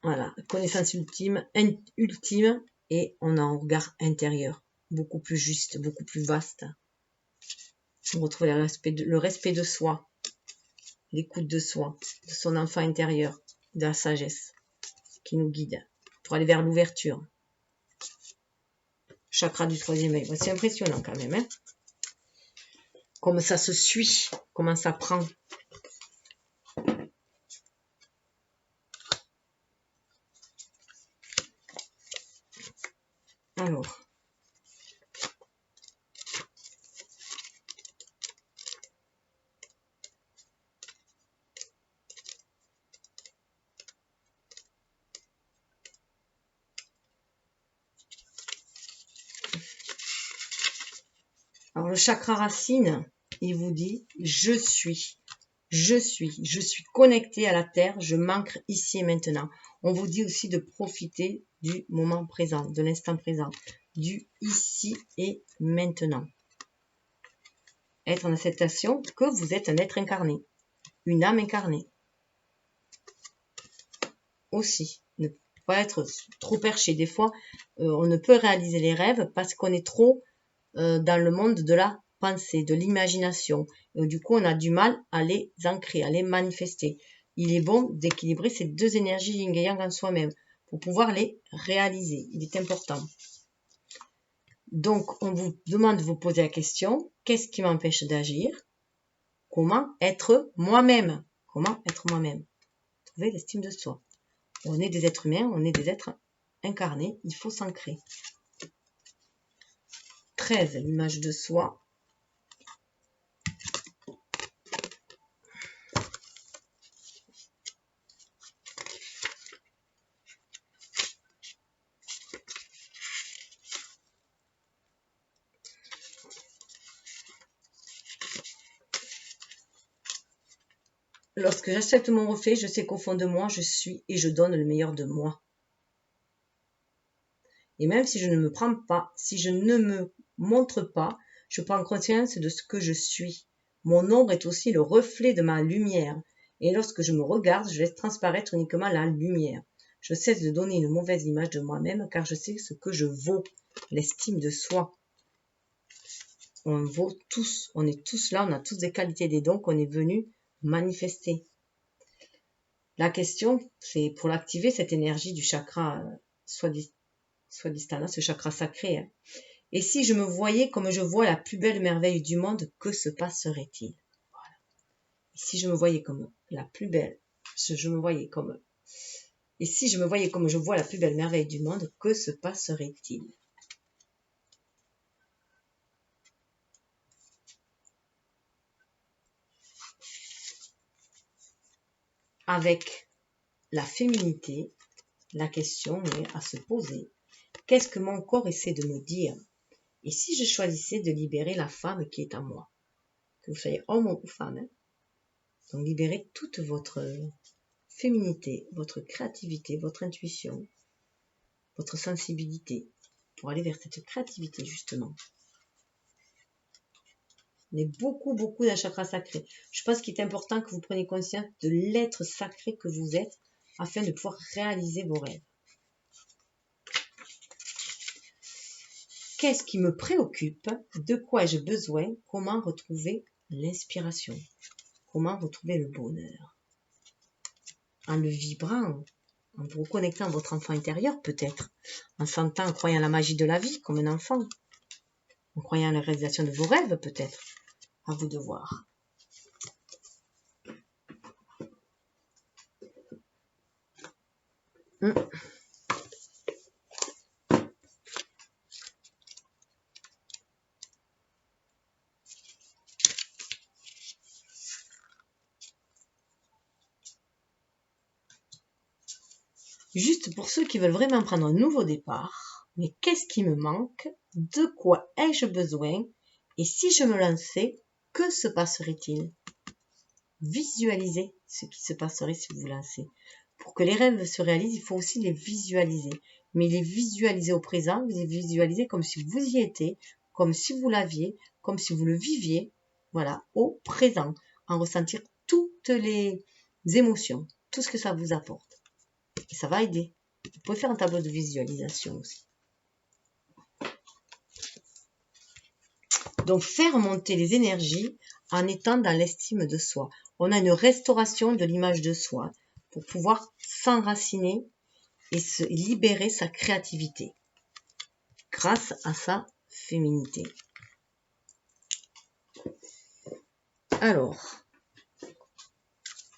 Voilà, connaissance ultime, et on a un regard intérieur, beaucoup plus juste, beaucoup plus vaste. On retrouve le respect de soi, l'écoute de soi, de son enfant intérieur, de la sagesse qui nous guide pour aller vers l'ouverture. Chakra du 3e œil, c'est impressionnant quand même, hein. Comme ça se suit, comment ça prend. Alors le chakra racine, il vous dit je suis connecté à la terre, je m'ancre ici et maintenant. On vous dit aussi de profiter du moment présent, de l'instant présent, du ici et maintenant. Être en acceptation que vous êtes un être incarné, une âme incarnée. Aussi, ne pas être trop perché. Des fois, on ne peut réaliser les rêves parce qu'on est trop dans le monde de la pensée, de l'imagination. Et du coup, on a du mal à les ancrer, à les manifester. Il est bon d'équilibrer ces deux énergies yin et yang en soi-même pour pouvoir les réaliser. Il est important. Donc, on vous demande de vous poser la question, qu'est-ce qui m'empêche d'agir? Comment être moi-même? Comment être moi-même? Trouver l'estime de soi. On est des êtres humains, on est des êtres incarnés, il faut s'ancrer. 13, l'image de soi. Lorsque j'accepte mon reflet, je sais qu'au fond de moi, je suis et je donne le meilleur de moi. Et même si je ne me prends pas, si je ne me montre pas, je prends conscience de ce que je suis. Mon ombre est aussi le reflet de ma lumière. Et lorsque je me regarde, je laisse transparaître uniquement la lumière. Je cesse de donner une mauvaise image de moi-même car je sais ce que je vaux, l'estime de soi. On vaut tous, on est tous là, on a tous des qualités, des dons qu'on est venu manifester. La question, c'est pour l'activer, cette énergie du chakra Swadhisthana, ce chakra sacré. Hein. Et si je me voyais comme je vois la plus belle merveille du monde, que se passerait-il? Voilà. Et si je me voyais comme la plus belle, et si je me voyais comme je vois la plus belle merveille du monde, que se passerait-il? Avec la féminité, la question est à se poser. Qu'est-ce que mon corps essaie de me dire? Et si je choisissais de libérer la femme qui est en moi? Que vous soyez homme ou femme. Hein? Donc libérez toute votre féminité, votre créativité, votre intuition, votre sensibilité, pour aller vers cette créativité justement. On est beaucoup d'un chakra sacré. Je pense qu'il est important que vous preniez conscience de l'être sacré que vous êtes afin de pouvoir réaliser vos rêves. Qu'est-ce qui me préoccupe? De quoi ai-je besoin? Comment retrouver l'inspiration? Comment retrouver le bonheur? En le vibrant, en vous reconnectant à votre enfant intérieur peut-être, en sentant, en croyant à la magie de la vie comme un enfant, en croyant à la réalisation de vos rêves peut-être. À vous de voir. Juste pour ceux qui veulent vraiment prendre un nouveau départ, mais qu'est-ce qui me manque? De quoi ai-je besoin? Et si je me lançais, que se passerait-il? Visualisez ce qui se passerait si vous vous lancez. Pour que les rêves se réalisent, il faut aussi les visualiser. Mais les visualiser au présent, les visualiser comme si vous y étiez, comme si vous l'aviez, comme si vous le viviez, voilà, au présent, en ressentir toutes les émotions, tout ce que ça vous apporte. Et ça va aider. Vous pouvez faire un tableau de visualisation aussi. Donc, faire monter les énergies en étant dans l'estime de soi. On a une restauration de l'image de soi pour pouvoir s'enraciner et se libérer sa créativité grâce à sa féminité. Alors,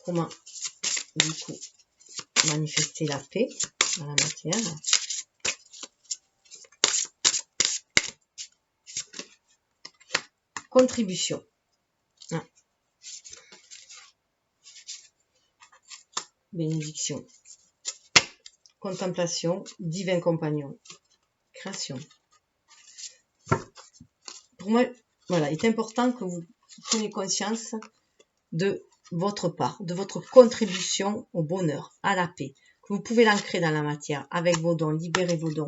comment du coup manifester la paix dans la matière? Contribution. Bénédiction. Contemplation. Divin compagnon. Création. Pour moi, voilà, il est important que vous preniez conscience de votre part, de votre contribution au bonheur, à la paix, que vous pouvez l'ancrer dans la matière, avec vos dons, libérer vos dons,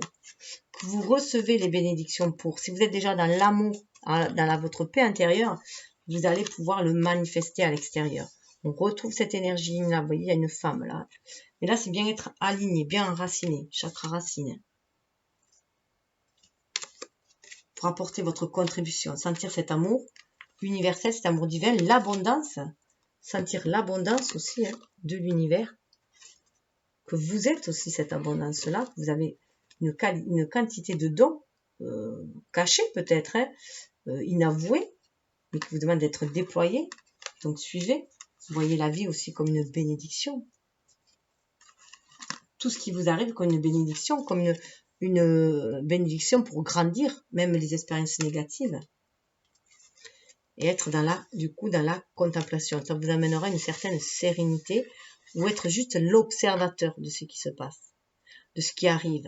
que vous recevez les bénédictions pour. Si vous êtes déjà dans l'amour, dans votre paix intérieure, vous allez pouvoir le manifester à l'extérieur. On retrouve cette énergie, là, vous voyez, il y a une femme là. Mais là, c'est bien être aligné, bien enraciné, chakra racine. Pour apporter votre contribution, sentir cet amour universel, cet amour divin, l'abondance, sentir l'abondance aussi hein, de l'univers, que vous êtes aussi cette abondance-là, que vous avez une quantité de dons cachés peut-être, hein, inavoués, mais qui vous demandent d'être déployés. Donc suivez, voyez la vie aussi comme une bénédiction. Tout ce qui vous arrive comme une bénédiction, comme une bénédiction pour grandir, même les expériences négatives. Et être dans la contemplation. Ça vous amènera une certaine sérénité ou être juste l'observateur de ce qui se passe, de ce qui arrive,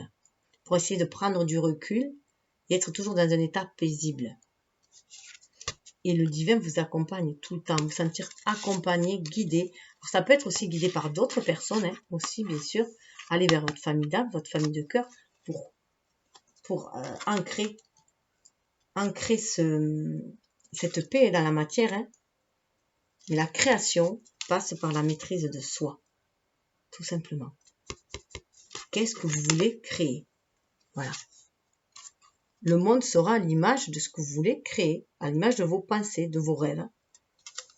pour essayer de prendre du recul et être toujours dans un état paisible. et le divin vous accompagne tout le temps. Vous sentir accompagné, guidé. Alors, ça peut être aussi guidé par d'autres personnes, hein, aussi bien sûr. Allez vers votre famille d'âme, votre famille de cœur pour ancrer cette paix dans la matière. Hein. Mais la création passe par la maîtrise de soi, tout simplement. Qu'est-ce que vous voulez créer? Voilà. Le monde sera à l'image de ce que vous voulez créer, à l'image de vos pensées, de vos rêves,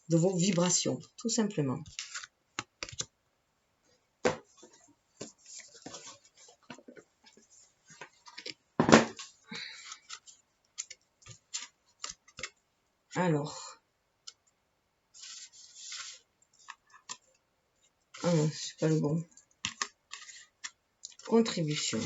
de vos vibrations, tout simplement. Alors, ah non, c'est pas le bon. Contribution.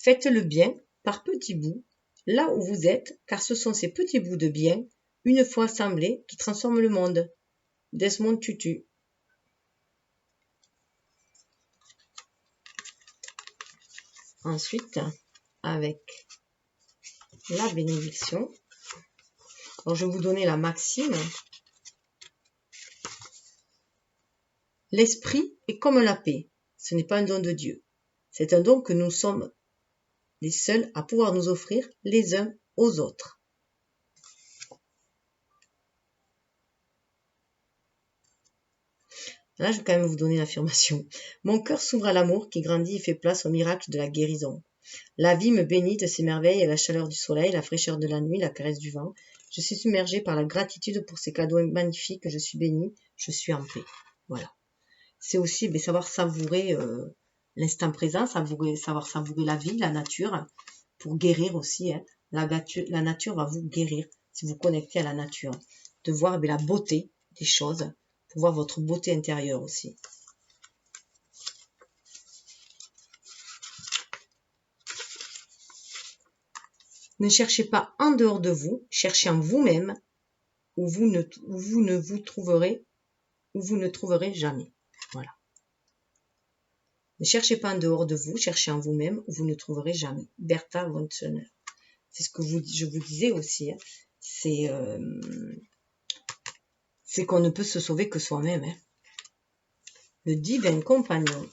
Faites le bien par petits bouts, là où vous êtes, car ce sont ces petits bouts de bien, une fois assemblés, qui transforment le monde. Desmond Tutu. Ensuite, avec la bénédiction, alors je vais vous donner la maxime. L'esprit est comme la paix. Ce n'est pas un don de Dieu. C'est un don que nous sommes les seuls à pouvoir nous offrir les uns aux autres. Là, je vais quand même vous donner l'affirmation. Mon cœur s'ouvre à l'amour qui grandit et fait place au miracle de la guérison. La vie me bénit de ses merveilles et la chaleur du soleil, la fraîcheur de la nuit, la caresse du vent. Je suis submergée par la gratitude pour ces cadeaux magnifiques. Je suis bénie, je suis en paix. Voilà. C'est aussi savoir savourer l'instant présent, savoir savourer la vie, la nature, pour guérir aussi. Hein. La nature va vous guérir si vous connectez à la nature. De voir la beauté des choses, pour voir votre beauté intérieure aussi. Ne cherchez pas en dehors de vous, cherchez en vous-même où vous ne trouverez jamais. Voilà. Ne cherchez pas en dehors de vous, cherchez en vous-même où vous ne trouverez jamais. Bertha von Söhner. C'est ce que je vous disais aussi. Hein. C'est qu'on ne peut se sauver que soi-même. Hein. Le divin compagnon.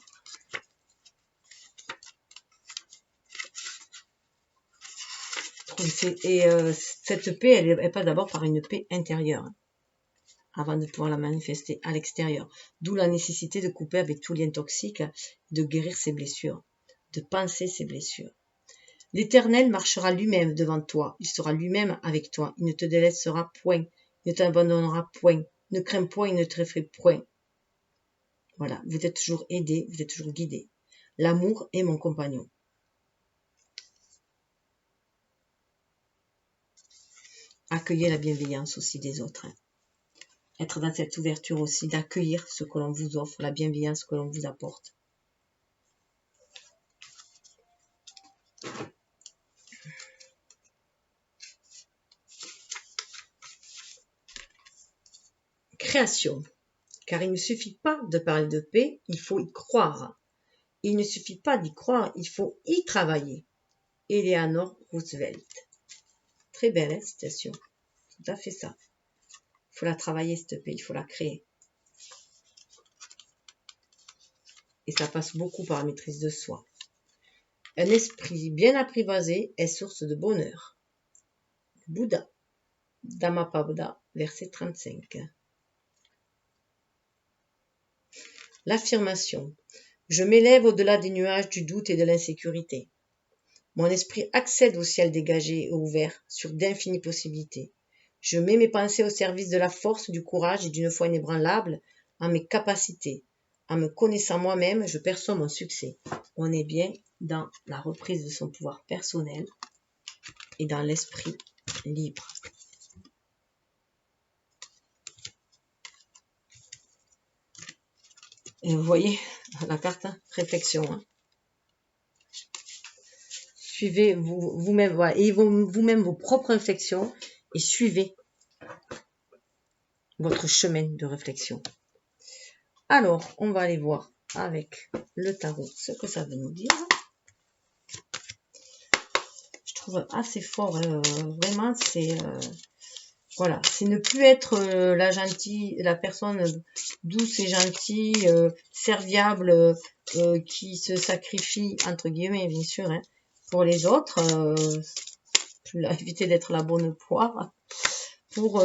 Cette paix, elle passe d'abord par une paix intérieure. Hein, avant de pouvoir la manifester à l'extérieur. D'où la nécessité de couper avec tout lien toxique, de guérir ses blessures, de penser ses blessures. L'Éternel marchera lui-même devant toi, il sera lui-même avec toi, il ne te délaissera point, il ne t'abandonnera point, ne crains point, il ne te effraie point. Voilà, vous êtes toujours aidé, vous êtes toujours guidé. L'amour est mon compagnon. Accueillez la bienveillance aussi des autres. Hein. Être dans cette ouverture aussi, d'accueillir ce que l'on vous offre, la bienveillance que l'on vous apporte. Création. Car il ne suffit pas de parler de paix, il faut y croire. Il ne suffit pas d'y croire, il faut y travailler. Eleanor Roosevelt. Très belle citation. Tout à fait ça. Il faut la travailler, cette paix, il faut la créer. Et ça passe beaucoup par la maîtrise de soi. Un esprit bien apprivoisé est source de bonheur. Bouddha. Dhammapada, verset 35. L'affirmation. Je m'élève au-delà des nuages du doute et de l'insécurité. Mon esprit accède au ciel dégagé et ouvert sur d'infinies possibilités. Je mets mes pensées au service de la force, du courage et d'une foi inébranlable en mes capacités. En me connaissant moi-même, je perçois mon succès. On est bien dans la reprise de son pouvoir personnel et dans l'esprit libre. Et vous voyez la carte, hein, réflexion. Hein. Suivez vous-même, voilà, et vous-même vos propres réflexions et suivez votre chemin de réflexion. Alors, on va aller voir avec le tarot ce que ça veut nous dire. trouve assez fort. Vraiment, c'est voilà, c'est ne plus être la personne douce et gentille, serviable, qui se sacrifie entre guillemets, bien sûr, hein, pour les autres, éviter d'être la bonne poire, pour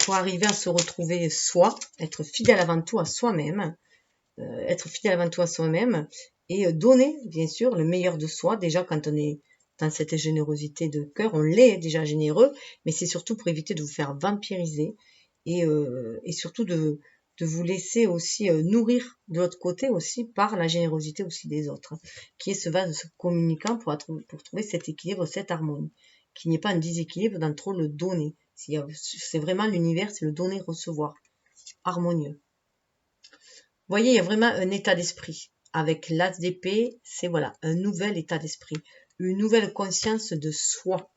arriver à se retrouver soi, être fidèle avant tout à soi-même, et donner, bien sûr, le meilleur de soi. Déjà, quand on est dans cette générosité de cœur, on l'est déjà généreux, mais c'est surtout pour éviter de vous faire vampiriser et surtout de vous laisser aussi nourrir de l'autre côté aussi par la générosité aussi des autres, hein, qui est ce vase communicant pour trouver cet équilibre, cette harmonie, qu'il n'y ait pas un déséquilibre dans trop le donner. C'est vraiment l'univers, c'est le donner-recevoir, harmonieux. Vous voyez, il y a vraiment un état d'esprit. Avec l'as d'épée, c'est voilà, un nouvel état d'esprit, une nouvelle conscience de soi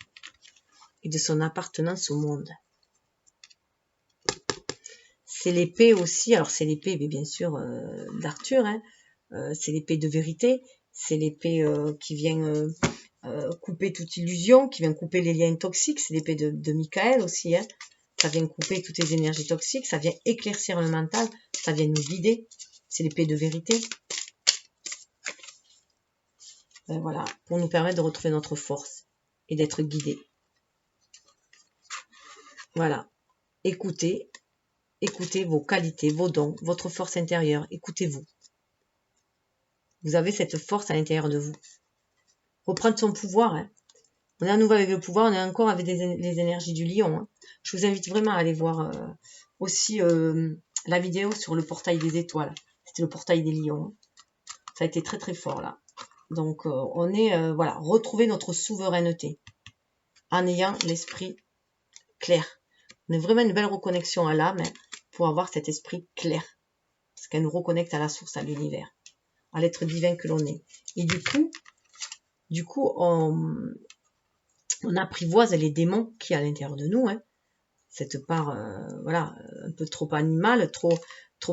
et de son appartenance au monde. C'est l'épée aussi, alors c'est l'épée, bien sûr, d'Arthur, hein, c'est l'épée de vérité, c'est l'épée qui vient couper toute illusion, qui vient couper les liens toxiques, c'est l'épée de Michael aussi, hein, ça vient couper toutes les énergies toxiques, ça vient éclaircir le mental, ça vient nous guider, c'est l'épée de vérité. Voilà, pour nous permettre de retrouver notre force et d'être guidés. Voilà, écoutez vos qualités, vos dons, votre force intérieure, écoutez-vous. Vous avez cette force à l'intérieur de vous. Reprendre son pouvoir, hein. On est à nouveau avec le pouvoir, on est encore avec les énergies du lion, hein. Je vous invite vraiment à aller voir aussi la vidéo sur le portail des étoiles. C'était le portail des lions, hein. Ça a été très très fort là. Donc on est, voilà, retrouver notre souveraineté en ayant l'esprit clair. On a vraiment une belle reconnexion à l'âme, hein, pour avoir cet esprit clair. Parce qu'elle nous reconnecte à la source, à l'univers, à l'être divin que l'on est. Et du coup on apprivoise les démons qui à l'intérieur de nous, hein. Cette part, voilà, un peu trop animale, trop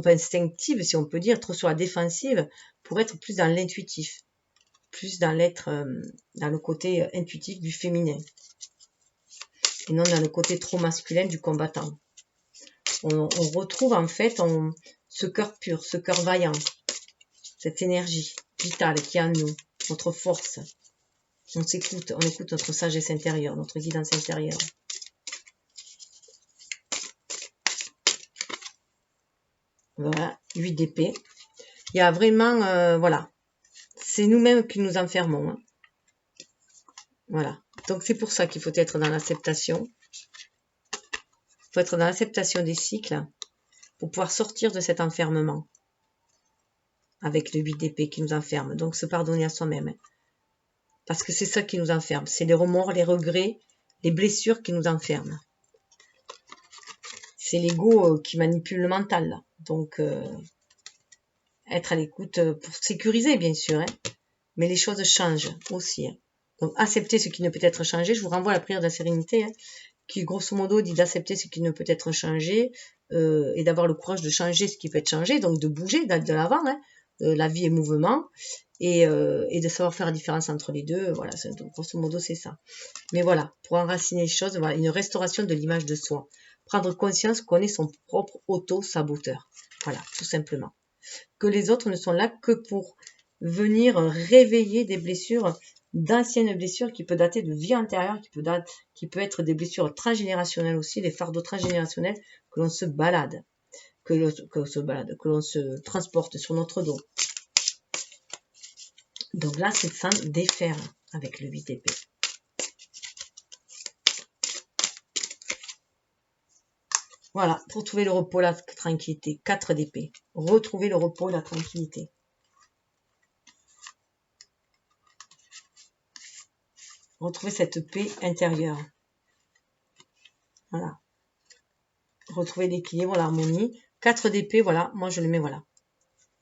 instinctive, si on peut dire, trop sur la défensive, pour être plus dans l'intuitif, plus dans l'être, dans le côté intuitif du féminin, et non dans le côté trop masculin du combattant. On retrouve en fait ce cœur pur, ce cœur vaillant, cette énergie vitale qui est en nous, notre force. On s'écoute, on écoute notre sagesse intérieure, notre guidance intérieure. Voilà, 8 d'épée. Il y a vraiment, voilà, c'est nous-mêmes qui nous enfermons, hein. Voilà, donc c'est pour ça qu'il faut être dans l'acceptation. Il faut être dans l'acceptation des cycles pour pouvoir sortir de cet enfermement avec le 8 d'épée qui nous enferme. Donc se pardonner à soi-même, hein. Parce que c'est ça qui nous enferme. C'est les remords, les regrets, les blessures qui nous enferment. C'est l'ego qui manipule le mental, là. Donc, être à l'écoute pour sécuriser, bien sûr, hein. Mais les choses changent aussi, hein. Donc, accepter ce qui ne peut être changé. Je vous renvoie à la prière de la sérénité, hein, qui, grosso modo, dit d'accepter ce qui ne peut être changé et d'avoir le courage de changer ce qui peut être changé, donc de bouger, d'aller de l'avant, hein. La vie est mouvement. Et de savoir faire la différence entre les deux, voilà, donc, grosso modo c'est ça. Mais voilà, pour enraciner les choses, voilà, une restauration de l'image de soi. Prendre conscience qu'on est son propre auto-saboteur. Voilà, tout simplement. Que les autres ne sont là que pour venir réveiller des blessures, d'anciennes blessures qui peuvent dater de vie antérieure, qui peut être des blessures transgénérationnelles aussi, des fardeaux transgénérationnels que l'on se balade, que l'on se transporte sur notre dos. Donc là, c'est de s'en défaire avec le 8 d'épée. Voilà, pour trouver le repos, la tranquillité. 4 d'épée. Retrouver le repos, la tranquillité. Retrouver cette paix intérieure. Voilà. Retrouver l'équilibre, l'harmonie. 4 d'épée, voilà, moi je le mets, voilà,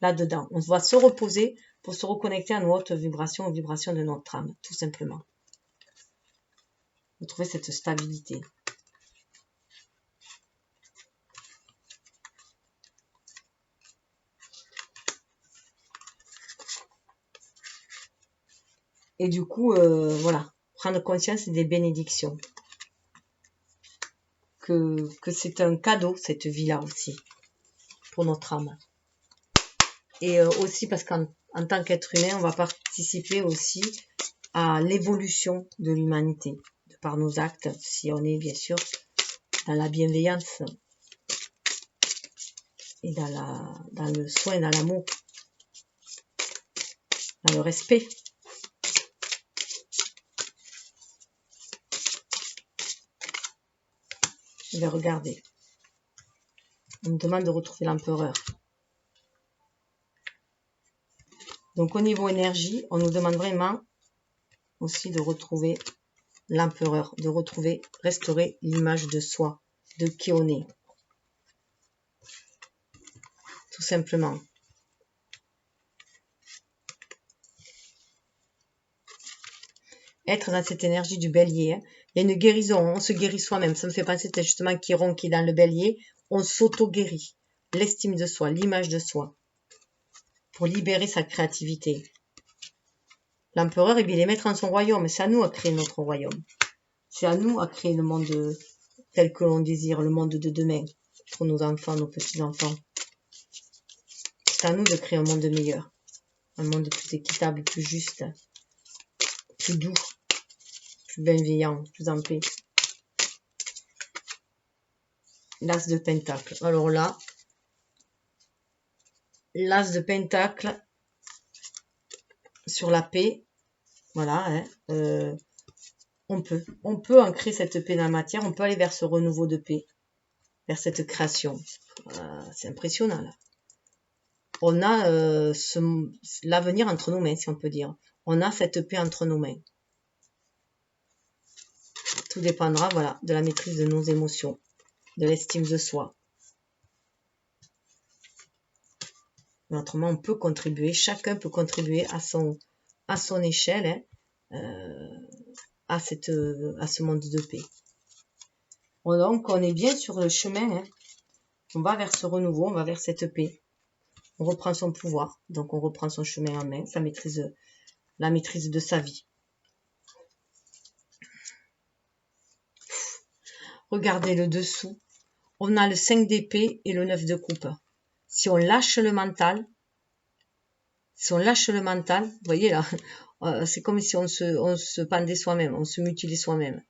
là-dedans. On va se reposer pour se reconnecter à nos hautes vibrations, aux vibrations de notre âme, tout simplement. Retrouver cette stabilité. Et du coup, voilà, prendre conscience des bénédictions. Que c'est un cadeau, cette vie-là aussi, pour notre âme. Et aussi parce qu'en tant qu'être humain, on va participer aussi à l'évolution de l'humanité, par nos actes, si on est bien sûr dans la bienveillance et dans le soin, dans l'amour, dans le respect. Je vais regarder. On me demande de retrouver l'empereur. Donc au niveau énergie, on nous demande vraiment aussi de retrouver l'empereur, de retrouver, restaurer l'image de soi, de qui on est. Tout simplement. Être dans cette énergie du bélier. Il y a une guérison, on se guérit soi-même. Ça me fait penser justement Chiron qui est dans le bélier. On s'auto-guérit. L'estime de soi, l'image de soi. Pour libérer sa créativité. L'empereur, il est maître en son royaume. C'est à nous à créer notre royaume. C'est à nous à créer le monde tel que l'on désire, le monde de demain. Pour nos enfants, nos petits-enfants. C'est à nous de créer un monde meilleur. Un monde plus équitable, plus juste. Plus doux. Plus bienveillant, plus en paix. L'as de pentacle. Alors là, l'as de pentacle sur la paix, voilà, hein, on peut ancrer cette paix dans la matière, on peut aller vers ce renouveau de paix, vers cette création. C'est impressionnant là. On a l'avenir entre nos mains, si on peut dire. On a cette paix entre nos mains. Tout dépendra, voilà, de la maîtrise de nos émotions, de l'estime de soi. Mais autrement, on peut contribuer, chacun peut contribuer à son échelle, hein, à ce monde de paix. Donc, on est bien sur le chemin, hein. On va vers ce renouveau, on va vers cette paix. On reprend son pouvoir, donc on reprend son chemin en main, la maîtrise de sa vie. Regardez le dessous. On a le 5 d'épée et le 9 de coupe. Si on lâche le mental, vous voyez là, c'est comme si on se pendait soi-même, on se mutilait soi-même.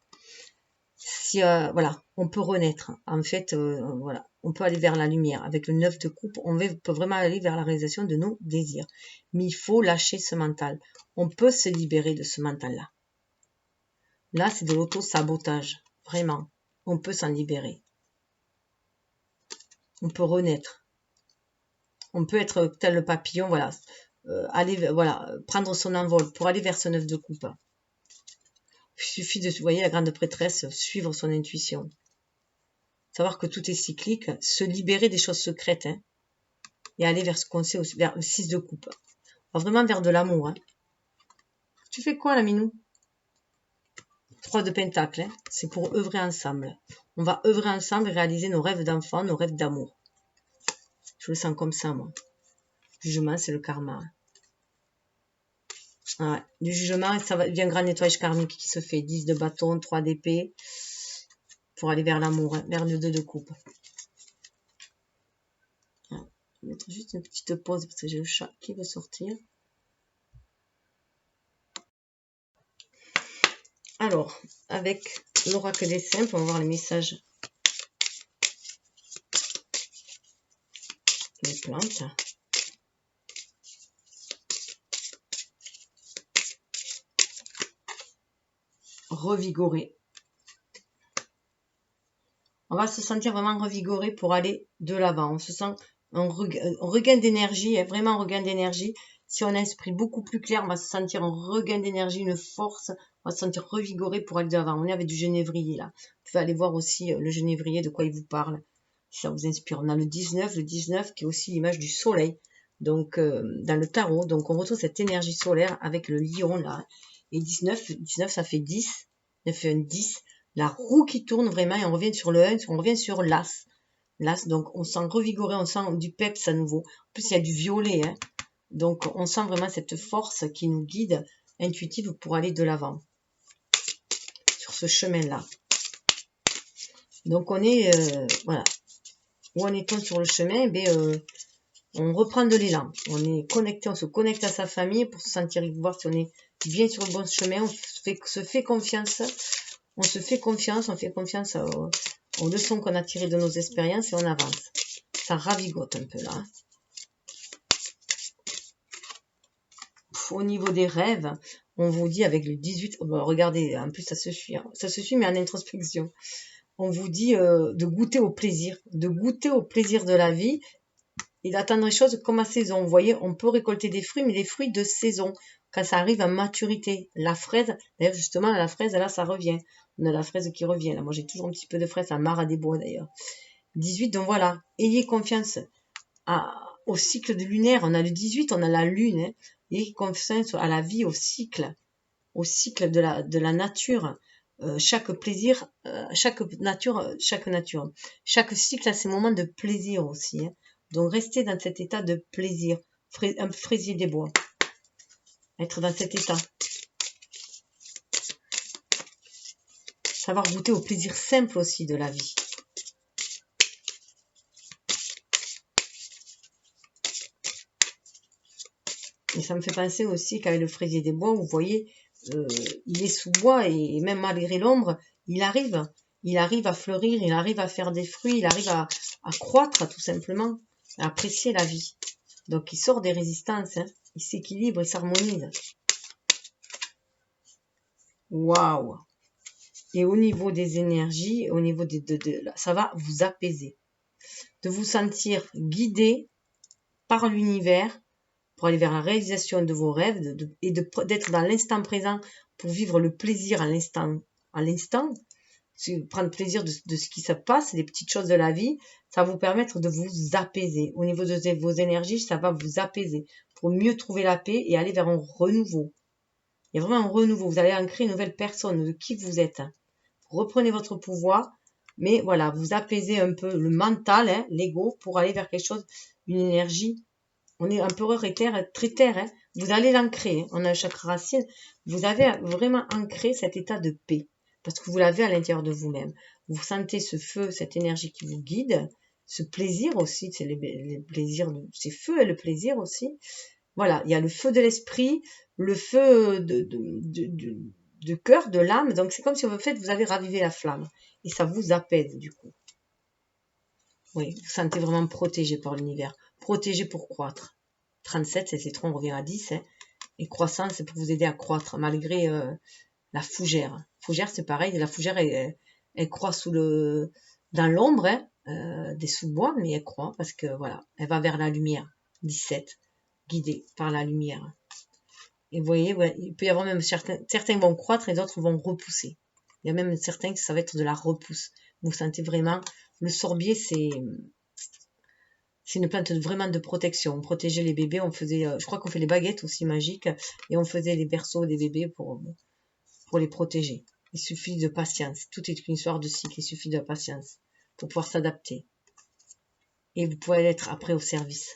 Si voilà, on peut renaître. En fait, voilà, on peut aller vers la lumière. Avec le 9 de coupe, on peut vraiment aller vers la réalisation de nos désirs. Mais il faut lâcher ce mental. On peut se libérer de ce mental-là. Là, c'est de l'auto-sabotage. Vraiment. On peut s'en libérer. On peut renaître. On peut être tel le papillon, voilà. Prendre son envol pour aller vers ce 9 de coupe. Il suffit de, vous voyez, la grande prêtresse, suivre son intuition. Savoir que tout est cyclique, se libérer des choses secrètes, hein, et aller vers ce qu'on sait, vers le 6 de coupe. Vraiment vers de l'amour. Hein. Tu fais quoi, la minou? 3 de pentacle, hein, c'est pour œuvrer ensemble. On va œuvrer ensemble et réaliser nos rêves d'enfant, nos rêves d'amour. Je le sens comme ça, moi. Le jugement, c'est le karma. Ouais, du jugement, ça va, il y a un grand nettoyage karmique qui se fait. 10 de bâton, 3 d'épée, pour aller vers l'amour, hein, vers le 2 de coupe. Ouais, je vais mettre juste une petite pause parce que j'ai le chat qui veut sortir. Alors, avec l'oracle des simples, on va voir les messages des plantes. Revigoré. On va se sentir vraiment revigoré pour aller de l'avant. On se sent un regain d'énergie, vraiment un regain d'énergie. Si on a un esprit beaucoup plus clair, on va se sentir un regain d'énergie, une force. On va se sentir revigoré pour aller de l'avant. On est avec du genévrier là. Vous pouvez aller voir aussi le genévrier, de quoi il vous parle. Si ça vous inspire. On a le 19 qui est aussi l'image du soleil. Donc, dans le tarot. Donc, on retrouve cette énergie solaire avec le lion là. Et 19 ça fait 10. 9 fait un 10. La roue qui tourne vraiment et on revient sur le 1, on revient sur l'as. L'as, donc on sent revigoré, on sent du peps à nouveau. En plus, il y a du violet, hein. Donc on sent vraiment cette force qui nous guide intuitive pour aller de l'avant sur ce chemin-là. Donc on est, voilà, où en est-on sur le chemin? On reprend de l'élan, on est connecté, on se connecte à sa famille pour se sentir, voir si on est bien sur le bon chemin, on se fait confiance, on fait confiance aux leçons qu'on a tirées de nos expériences et on avance. Ça ravigote un peu là. Au niveau des rêves, on vous dit avec le 18, regardez, en plus ça se suit mais en introspection. On vous dit de goûter au plaisir de la vie et d'attendre les choses comme à saison. Vous voyez, on peut récolter des fruits, mais des fruits de saison, quand ça arrive à maturité. La fraise, d'ailleurs justement, la fraise, là, ça revient. On a la fraise qui revient. Là, moi, j'ai toujours un petit peu de fraise, à Mara des Bois d'ailleurs. 18, donc voilà, ayez confiance au cycle de lunaire. On a le 18, on a la lune. Hein. Ayez confiance à la vie, au cycle de la nature. Chaque plaisir, chaque nature, chaque cycle a ses moments de plaisir aussi. Hein. Donc, restez dans cet état de plaisir, un fraisier des bois. Être dans cet état. Savoir goûter au plaisir simple aussi de la vie. Et ça me fait penser aussi qu'avec le fraisier des bois, vous voyez, il est sous bois et même malgré l'ombre, il arrive à fleurir, il arrive à faire des fruits, il arrive à croître tout simplement, à apprécier la vie. Donc il sort des résistances, hein, il s'équilibre, il s'harmonise. Waouh! Et au niveau des énergies, au niveau ça va vous apaiser. De vous sentir guidé par l'univers pour aller vers la réalisation de vos rêves et d'être dans l'instant présent pour vivre le plaisir à l'instant. Prendre plaisir de ce qui se passe, les petites choses de la vie, ça va vous permettre de vous apaiser. Au niveau de vos énergies, ça va vous apaiser pour mieux trouver la paix et aller vers un renouveau. Il y a vraiment un renouveau. Vous allez ancrer une nouvelle personne de qui vous êtes. Vous reprenez votre pouvoir, mais voilà, vous apaisez un peu le mental, hein, l'ego, pour aller vers quelque chose, une énergie. On est un peu très terre, hein. Vous allez l'ancrer. Hein. On a un chakra racine. Vous avez vraiment ancré cet état de paix. Parce que vous l'avez à l'intérieur de vous-même. Vous sentez ce feu, cette énergie qui vous guide. Ce plaisir aussi. C'est les plaisirs. C'est feu et le plaisir aussi. Voilà. Il y a le feu de l'esprit. Le feu de cœur, de l'âme. Donc c'est comme si en fait vous avez ravivé la flamme. Et ça vous apaise du coup. Oui, vous sentez vraiment protégé par l'univers. Protégé pour croître. 37, c'est trop, on revient à 10. Hein. Et croissance, c'est pour vous aider à croître, malgré la fougère. Fougère, c'est pareil. La fougère, elle croît dans l'ombre des sous-bois, mais elle croît parce que, voilà, elle va vers la lumière. 17, guidée par la lumière. Et vous voyez, ouais, il peut y avoir même certains vont croître et d'autres vont repousser. Il y a même certains que ça va être de la repousse. Vous sentez vraiment, le sorbier, c'est une plante vraiment de protection. On protégeait les bébés, on faisait, je crois qu'on fait les baguettes aussi magiques, et on faisait les berceaux des bébés pour les protéger. Il suffit de patience. Tout est une histoire de cycle, il suffit de patience pour pouvoir s'adapter. Et vous pouvez être après au service.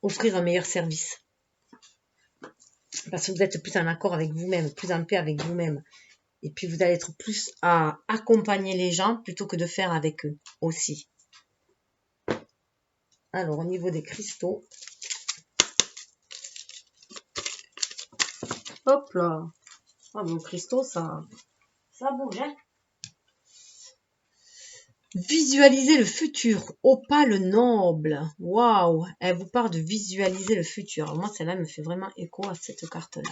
Offrir un meilleur service. Parce que vous êtes plus en accord avec vous-même, plus en paix avec vous-même. Et puis vous allez être plus à accompagner les gens plutôt que de faire avec eux aussi. Alors, au niveau des cristaux. Hop là. Ah, vos cristaux, ça bouge, hein. Visualiser le futur. Opale noble. Waouh. Elle vous parle de visualiser le futur. Alors moi, celle-là me fait vraiment écho à cette carte-là.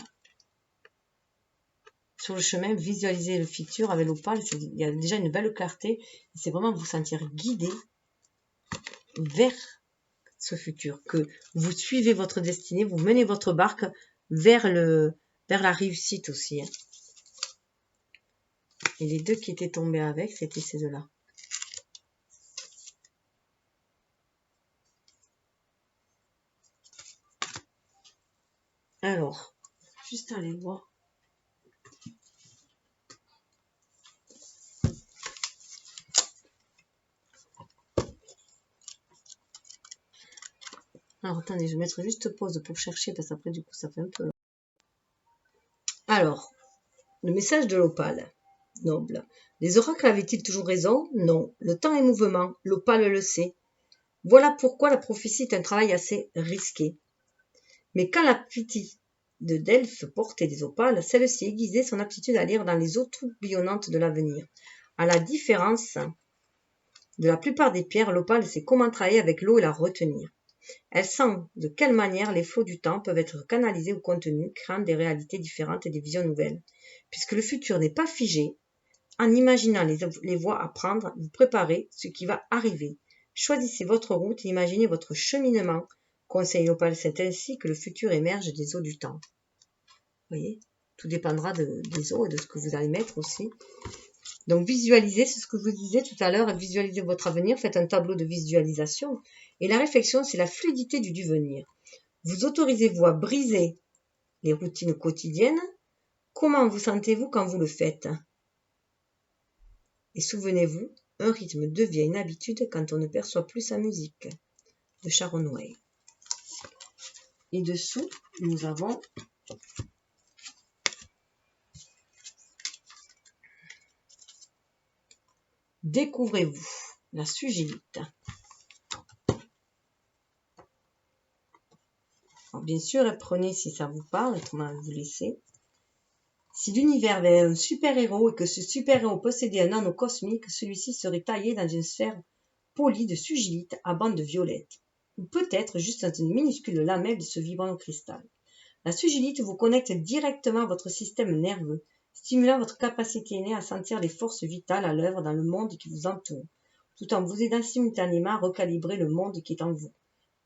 Sur le chemin, visualiser le futur avec l'opale, il y a déjà une belle clarté. C'est vraiment vous sentir guidé vers ce futur. Que vous suivez votre destinée, vous menez votre barque vers la réussite aussi. Hein. Et les deux qui étaient tombés avec, c'était ces deux-là. Alors, juste aller voir. Alors, attendez, je vais mettre juste pause pour chercher, parce qu'après, du coup, ça fait un peu long. Alors, le message de l'opale noble. Les oracles avaient-ils toujours raison? Non. Le temps est mouvement, l'opale le sait. Voilà pourquoi la prophétie est un travail assez risqué. Mais quand la petite de Delphes portait des opales, celle-ci aiguisait son aptitude à lire dans les eaux tourbillonnantes de l'avenir. À la différence de la plupart des pierres, l'opale sait comment travailler avec l'eau et la retenir. Elle sent de quelle manière les flots du temps peuvent être canalisés ou contenus, créant des réalités différentes et des visions nouvelles. Puisque le futur n'est pas figé, en imaginant les voies à prendre, vous préparez ce qui va arriver. Choisissez votre route et imaginez votre cheminement. Conseil l'opale, c'est ainsi que le futur émerge des eaux du temps. Vous voyez, tout dépendra des eaux et de ce que vous allez mettre aussi. Donc visualisez, c'est ce que je vous disais tout à l'heure, visualisez votre avenir, faites un tableau de visualisation. Et la réflexion, c'est la fluidité du devenir. Vous autorisez-vous à briser les routines quotidiennes? Comment vous sentez-vous quand vous le faites? Et souvenez-vous, un rythme devient une habitude quand on ne perçoit plus sa musique. De Sharon Way. Et dessous, nous avons Découvrez-vous la sugilite. Alors, bien sûr, prenez si ça vous parle, autrement vous laissez. Si l'univers avait un super-héros et que ce super-héros possédait un anneau cosmique, celui-ci serait taillé dans une sphère polie de sugilite à bandes violettes, ou peut-être juste dans une minuscule lamelle de ce vibrant cristal. La sugilite vous connecte directement à votre système nerveux, stimulant votre capacité innée à sentir les forces vitales à l'œuvre dans le monde qui vous entoure, tout en vous aidant simultanément à recalibrer le monde qui est en vous.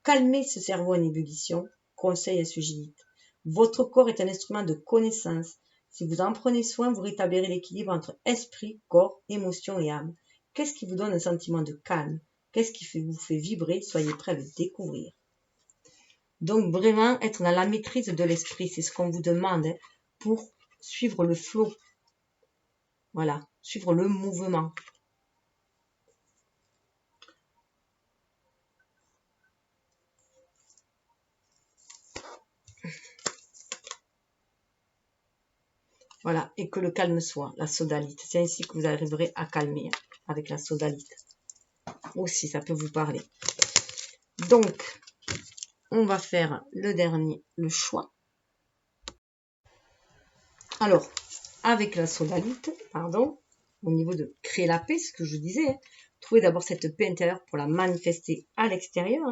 Calmez ce cerveau en ébullition, conseil à sugilite. Votre corps est un instrument de connaissance. Si vous en prenez soin, vous rétablirez l'équilibre entre esprit, corps, émotion et âme. Qu'est-ce qui vous donne un sentiment de calme? Qu'est-ce qui vous fait vibrer? Soyez prêts à le découvrir. Donc vraiment être dans la maîtrise de l'esprit, c'est ce qu'on vous demande pour suivre le flot. Voilà, suivre le mouvement. Voilà, et que le calme soit, la sodalite. C'est ainsi que vous arriverez à calmer avec la sodalite. Aussi, ça peut vous parler. Donc, on va faire le dernier, le choix. Alors, avec la sodalite, au niveau de créer la paix, ce que je vous disais, trouvez d'abord cette paix intérieure pour la manifester à l'extérieur.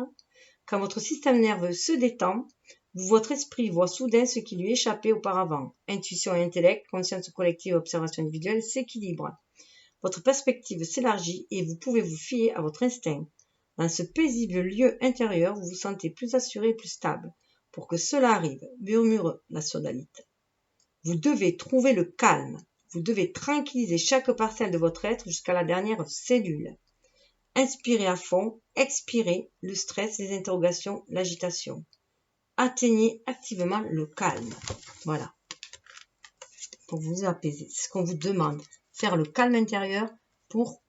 Quand votre système nerveux se détend, votre esprit voit soudain ce qui lui échappait auparavant. Intuition et intellect, conscience collective et observation individuelle s'équilibrent. Votre perspective s'élargit et vous pouvez vous fier à votre instinct. Dans ce paisible lieu intérieur, vous vous sentez plus assuré et plus stable. Pour que cela arrive, murmure la sodalite. Vous devez trouver le calme. Vous devez tranquilliser chaque parcelle de votre être jusqu'à la dernière cellule. Inspirez à fond, expirez le stress, les interrogations, l'agitation. Atteignez activement le calme. Voilà. Pour vous apaiser. C'est ce qu'on vous demande. Faire le calme intérieur pour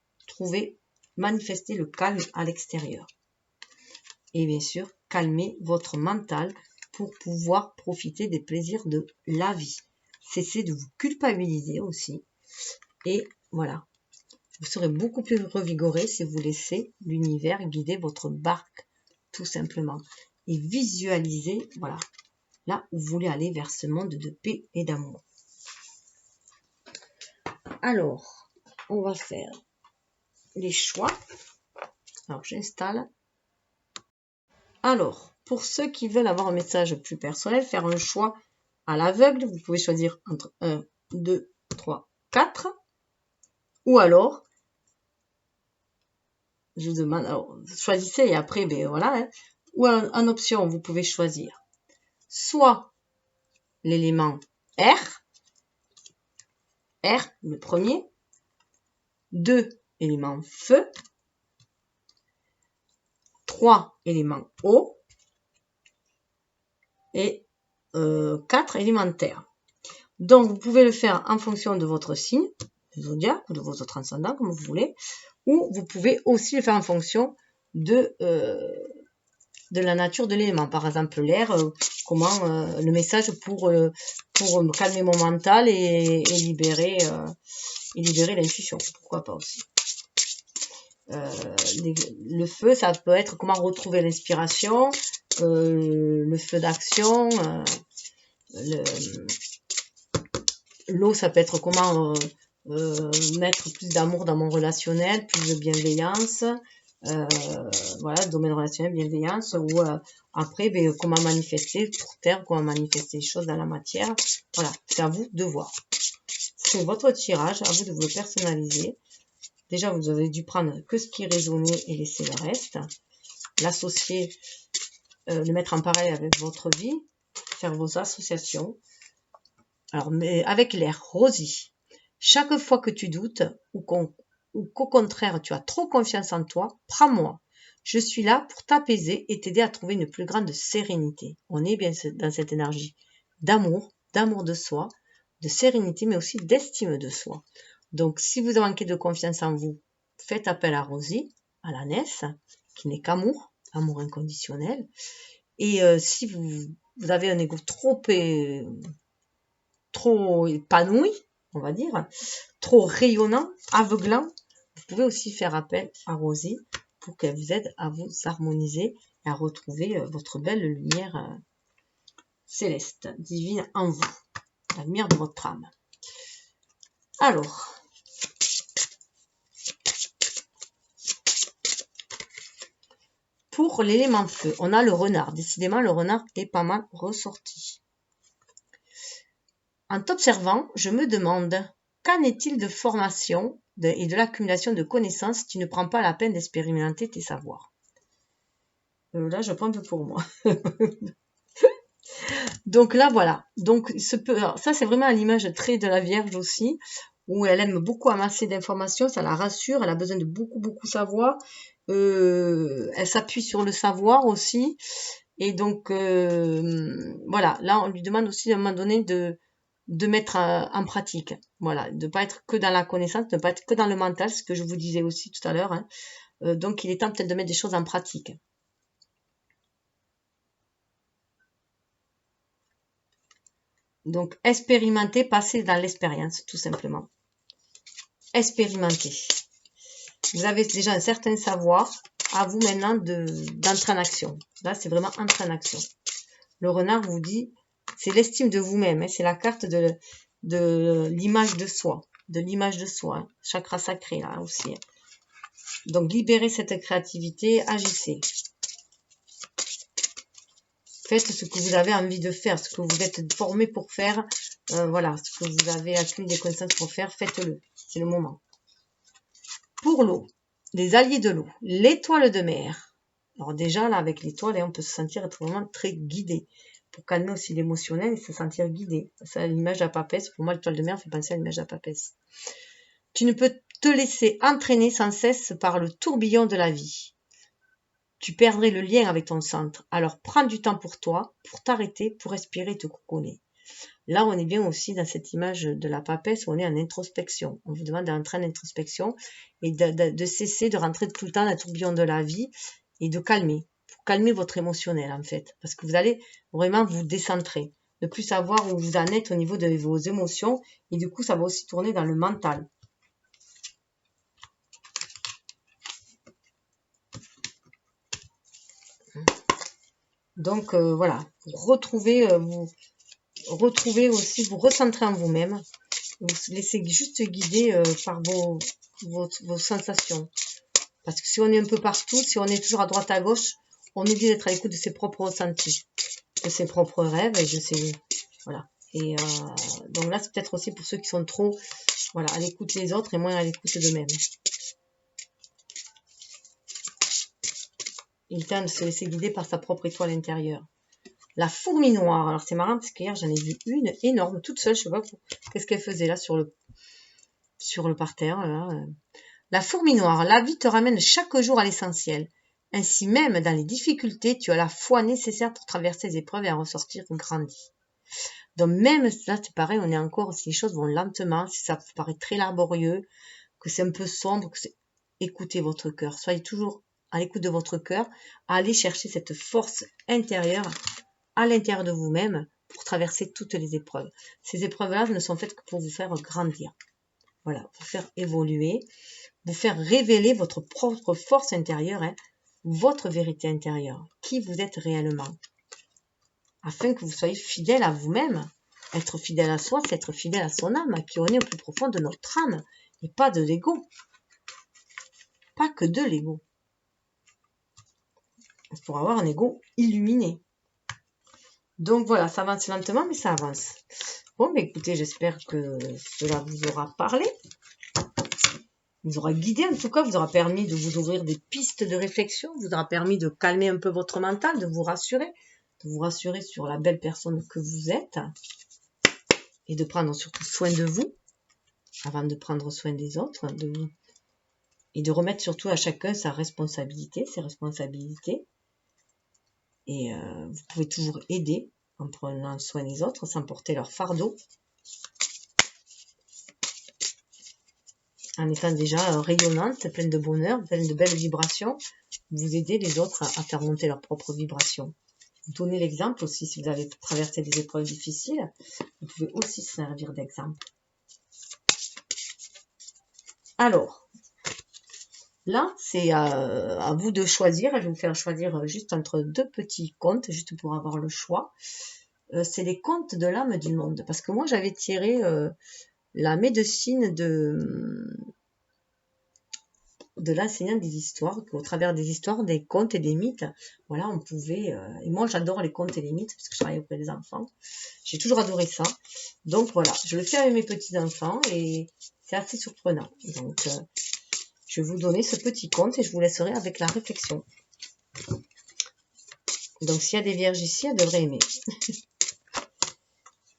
manifester le calme à l'extérieur. Et bien sûr, calmer votre mental pour pouvoir profiter des plaisirs de la vie. Cessez de vous culpabiliser aussi. Et voilà. Vous serez beaucoup plus revigoré si vous laissez l'univers guider votre barque, tout simplement. Et visualisez, voilà, là où vous voulez aller vers ce monde de paix et d'amour. Alors, on va faire les choix. Alors, j'installe. Alors, pour ceux qui veulent avoir un message plus personnel, faire un choix à l'aveugle, vous pouvez choisir entre 1, 2, 3, 4. Ou alors, je vous demande, alors, choisissez et après, ben voilà. Ou en option, vous pouvez choisir soit l'élément R, le premier, 2 éléments feu, 3 éléments eau et 4 éléments terre. Donc, vous pouvez le faire en fonction de votre signe, du zodiaque ou de votre transcendant, comme vous voulez, ou vous pouvez aussi le faire en fonction de de la nature de l'élément. Par exemple, l'air, comment le message pour calmer mon mental et libérer l'intuition. Pourquoi pas aussi. Le feu, ça peut être comment retrouver l'inspiration, le feu d'action, l'eau, ça peut être comment mettre plus d'amour dans mon relationnel, plus de bienveillance, voilà, domaine relationnel, bienveillance, ou après, comment manifester pour terre, comment manifester les choses dans la matière. Voilà, c'est à vous de voir. C'est votre tirage, à vous de vous le personnaliser. Déjà, vous avez dû prendre que ce qui résonnait et laisser le reste. L'associer, le mettre en parallèle avec votre vie, faire vos associations. Alors, mais avec l'air Rosie, chaque fois que tu doutes ou qu'au contraire tu as trop confiance en toi, prends-moi. Je suis là pour t'apaiser et t'aider à trouver une plus grande sérénité. On est bien dans cette énergie d'amour de soi, de sérénité, mais aussi d'estime de soi. Donc, si vous manquez de confiance en vous, faites appel à Rosie, à la nef, qui n'est qu'amour, amour inconditionnel. Et si vous avez un ego trop épanoui, on va dire, trop rayonnant, aveuglant, vous pouvez aussi faire appel à Rosie pour qu'elle vous aide à vous harmoniser et à retrouver votre belle lumière céleste, divine en vous, la lumière de votre âme. Alors, pour l'élément feu, on a le renard. Décidément, le renard est pas mal ressorti. En t'observant, je me demande, qu'en est-il de formation et de l'accumulation de connaissances si tu ne prends pas la peine d'expérimenter tes savoirs? Là, je prends un peu pour moi. Donc là, voilà. Donc, ça, c'est vraiment à l'image très de la Vierge aussi, où elle aime beaucoup amasser d'informations, ça la rassure, elle a besoin de beaucoup savoir. Elle s'appuie sur le savoir aussi. Et donc, voilà. Là, on lui demande aussi à un moment donné de mettre en pratique. Voilà. De ne pas être que dans la connaissance, de ne pas être que dans le mental, ce que je vous disais aussi tout à l'heure. Hein. Donc, il est temps peut-être de mettre des choses en pratique. Donc, expérimenter, passer dans l'expérience, tout simplement. Expérimenter. Vous avez déjà un certain savoir, à vous maintenant d'entrer en action. Là, c'est vraiment entrer en action. Le renard vous dit, c'est l'estime de vous-même, hein, c'est la carte de l'image de soi, hein, chakra sacré là aussi. Hein. Donc, libérez cette créativité, agissez. Faites ce que vous avez envie de faire, ce que vous êtes formé pour faire. Voilà, ce que vous avez accumulé des connaissances pour faire, faites-le. C'est le moment. Pour l'eau, les alliés de l'eau, l'étoile de mer. Alors déjà, là, avec l'étoile, on peut se sentir être vraiment très guidé. Pour calmer aussi l'émotionnel et se sentir guidé. C'est l'image de la papesse. Pour moi, l'étoile de mer fait penser à l'image de la papesse. Tu ne peux te laisser entraîner sans cesse par le tourbillon de la vie. Tu perdrais le lien avec ton centre. Alors prends du temps pour toi, pour t'arrêter, pour respirer et te cocooner. Là, on est bien aussi dans cette image de la papesse où on est en introspection. On vous demande d'entrer en introspection et de cesser de rentrer tout le temps dans le tourbillon de la vie et de calmer. Pour calmer votre émotionnel, en fait. Parce que vous allez vraiment vous décentrer. Ne plus savoir où vous en êtes au niveau de vos émotions. Et du coup, ça va aussi tourner dans le mental. Donc, voilà. Pour retrouver, retrouvez aussi, vous recentrer en vous-même, vous laissez juste guider par vos sensations. Parce que si on est un peu partout, si on est toujours à droite à gauche, on oublie d'être à l'écoute de ses propres ressentis, de ses propres rêves et de ses... Voilà. Et donc là, c'est peut-être aussi pour ceux qui sont trop voilà, à l'écoute des autres et moins à l'écoute d'eux-mêmes. Il est temps de se laisser guider par sa propre étoile intérieure. La fourmi noire. Alors c'est marrant parce qu'hier j'en ai vu une énorme, toute seule, je sais pas qu'est-ce qu'elle faisait là sur le parterre. Là. La fourmi noire, la vie te ramène chaque jour à l'essentiel. Ainsi même dans les difficultés, tu as la foi nécessaire pour traverser les épreuves et en ressortir grandi. Donc même là c'est pareil, on est encore, si les choses vont lentement, si ça paraît très laborieux, que c'est un peu sombre, écoutez votre cœur, soyez toujours à l'écoute de votre cœur, à aller chercher cette force intérieure à l'intérieur de vous-même pour traverser toutes les épreuves. Ces épreuves-là ne sont faites que pour vous faire grandir. Voilà, vous faire évoluer, vous faire révéler votre propre force intérieure, hein, votre vérité intérieure, qui vous êtes réellement, afin que vous soyez fidèle à vous-même. Être fidèle à soi, c'est être fidèle à son âme, qui en est au plus profond de notre âme, et pas de l'ego. Pas que de l'ego. Pour avoir un ego illuminé. Donc voilà, ça avance lentement, mais ça avance. Bon, mais écoutez, j'espère que cela vous aura parlé, vous aura guidé, en tout cas, vous aura permis de vous ouvrir des pistes de réflexion, vous aura permis de calmer un peu votre mental, de vous rassurer sur la belle personne que vous êtes, et de prendre surtout soin de vous, avant de prendre soin des autres, et de remettre surtout à chacun sa responsabilité, ses responsabilités. Et vous pouvez toujours aider en prenant soin des autres sans porter leur fardeau. En étant déjà rayonnante, pleine de bonheur, pleine de belles vibrations, vous aidez les autres à faire monter leur propre vibration. Vous donnez l'exemple aussi si vous avez traversé des épreuves difficiles, vous pouvez aussi se servir d'exemple. Alors, là, c'est à vous de choisir. Je vais vous faire choisir juste entre deux petits contes, juste pour avoir le choix. C'est les contes de l'âme du monde. Parce que moi, j'avais tiré la médecine de l'enseignant des histoires, qu'au travers des histoires, des contes et des mythes, voilà, on pouvait... et moi, j'adore les contes et les mythes, parce que je travaille auprès des enfants. J'ai toujours adoré ça. Donc voilà, je le fais avec mes petits-enfants, et c'est assez surprenant. Donc... je vais vous donner ce petit conte et je vous laisserai avec la réflexion. Donc, s'il y a des vierges ici, elles devraient aimer.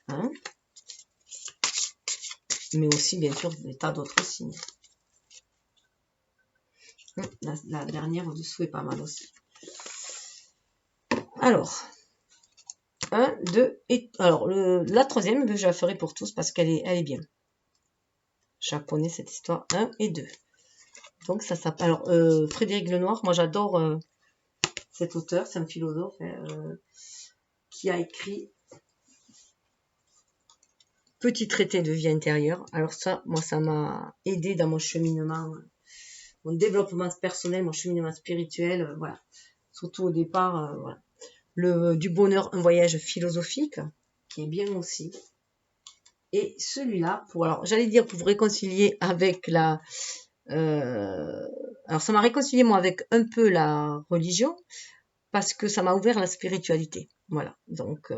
Hein? Mais aussi, bien sûr, des tas d'autres signes. La dernière au-dessous est pas mal aussi. Alors, 1, 2, et... Alors, la troisième, je la ferai pour tous parce qu'elle est bien. Japonais, cette histoire, 1 et 2. Donc, ça s'appelle... Alors, Frédéric Lenoir, moi j'adore cet auteur, c'est un philosophe qui a écrit Petit traité de vie intérieure. Alors ça, moi, ça m'a aidé dans mon cheminement, mon développement personnel, mon cheminement spirituel, voilà. Surtout au départ, voilà. Du bonheur, un voyage philosophique, qui est bien aussi. Et celui-là, alors j'allais dire pour vous réconcilier avec la... alors ça m'a réconcilié moi avec un peu la religion, parce que ça m'a ouvert la spiritualité. Voilà, donc...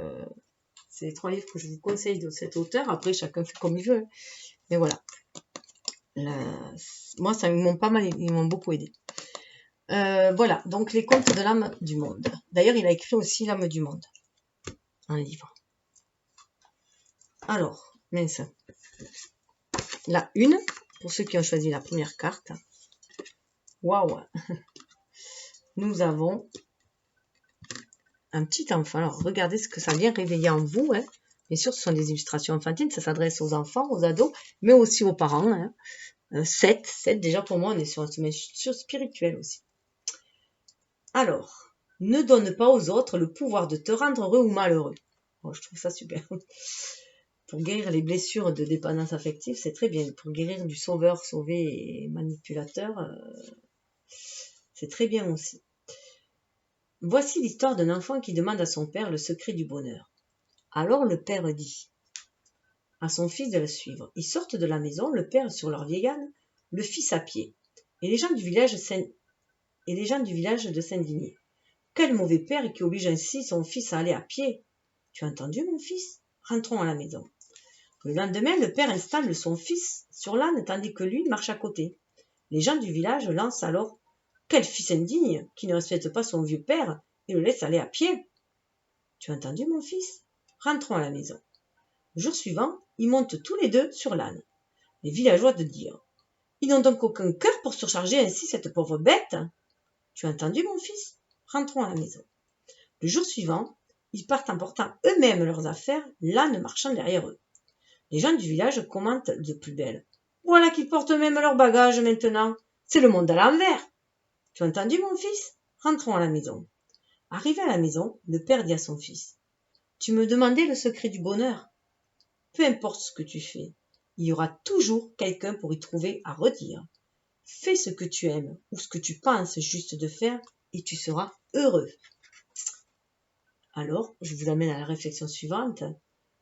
c'est les 3 livres que je vous conseille de cet auteur. Après, chacun fait comme il veut. Mais voilà. Moi, ça, ils m'ont beaucoup aidé. Voilà. Donc, les contes de l'âme du monde. D'ailleurs, il a écrit aussi l'âme du monde. Un livre. Alors, mince. La une, pour ceux qui ont choisi la première carte. Waouh! Nous avons un petit enfant. Alors, regardez ce que ça vient réveiller en vous. Hein. Bien sûr, ce sont des illustrations enfantines. Ça s'adresse aux enfants, aux ados, mais aussi aux parents. Hein. 7, déjà pour moi, on est sur un dimension spirituelle aussi. Alors, ne donne pas aux autres le pouvoir de te rendre heureux ou malheureux. Oh, je trouve ça super. Pour guérir les blessures de dépendance affective, c'est très bien. Pour guérir du sauveur, sauvé et manipulateur, c'est très bien aussi. Voici l'histoire d'un enfant qui demande à son père le secret du bonheur. Alors le père dit à son fils de le suivre. Ils sortent de la maison, le père sur leur vieille âne, le fils à pied. Et les gens du village de s'indigner. Quel mauvais père qui oblige ainsi son fils à aller à pied. Tu as entendu, mon fils? Rentrons à la maison. Le lendemain, le père installe son fils sur l'âne tandis que lui marche à côté. Les gens du village lancent alors « Quel fils indigne qui ne respecte pas son vieux père et le laisse aller à pied !» Tu as entendu, mon fils? Rentrons à la maison. Le jour suivant, ils montent tous les deux sur l'âne. Les villageois de dire « Ils n'ont donc aucun cœur pour surcharger ainsi cette pauvre bête !» Tu as entendu, mon fils? Rentrons à la maison. Le jour suivant, ils partent en portant eux-mêmes leurs affaires, l'âne marchant derrière eux. Les gens du village commentent de plus belle. Voilà qu'ils portent eux-mêmes leurs bagages maintenant. C'est le monde à l'envers. Tu as entendu, mon fils? Rentrons à la maison. » Arrivé à la maison, le père dit à son fils: « Tu me demandais le secret du bonheur? Peu importe ce que tu fais, il y aura toujours quelqu'un pour y trouver à redire. Fais ce que tu aimes ou ce que tu penses juste de faire et tu seras heureux. » Alors, je vous amène à la réflexion suivante.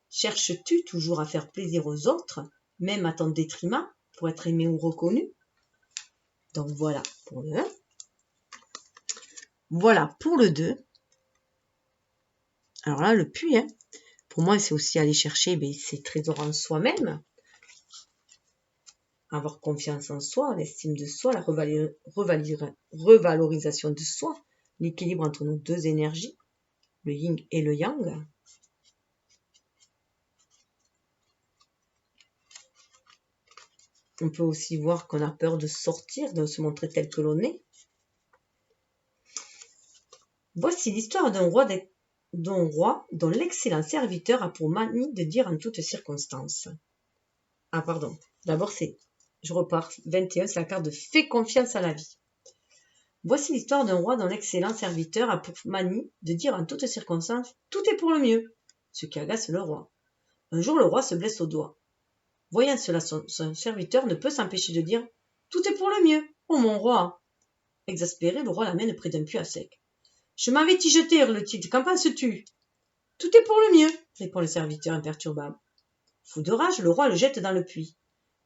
Cherches-tu toujours à faire plaisir aux autres, même à ton détriment, pour être aimé ou reconnu? Donc voilà pour le 1. Voilà pour le 2. Alors là, le puits, pour moi, c'est aussi aller chercher ses trésors en soi-même, avoir confiance en soi, l'estime de soi, la revalorisation de soi, l'équilibre entre nos deux énergies, le yin et le yang. On peut aussi voir qu'on a peur de sortir, de se montrer tel que l'on est. Voici l'histoire d'un roi dont l'excellent serviteur a pour manie de dire en toutes circonstances. Ah pardon, d'abord je repars, 21, c'est la carte de « Fais confiance à la vie ». Voici l'histoire d'un roi dont l'excellent serviteur a pour manie de dire en toutes circonstances « Tout est pour le mieux », ce qui agace le roi. Un jour, le roi se blesse au doigt. Voyant cela, son serviteur ne peut s'empêcher de dire « Tout est pour le mieux, ô mon roi !» Exaspéré, le roi l'amène près d'un puits à sec. « Je m'en vais t'y jeter, hurle-t-il, qu'en penses-tu ?»« Tout est pour le mieux, » répond le serviteur imperturbable. Fou de rage, le roi le jette dans le puits.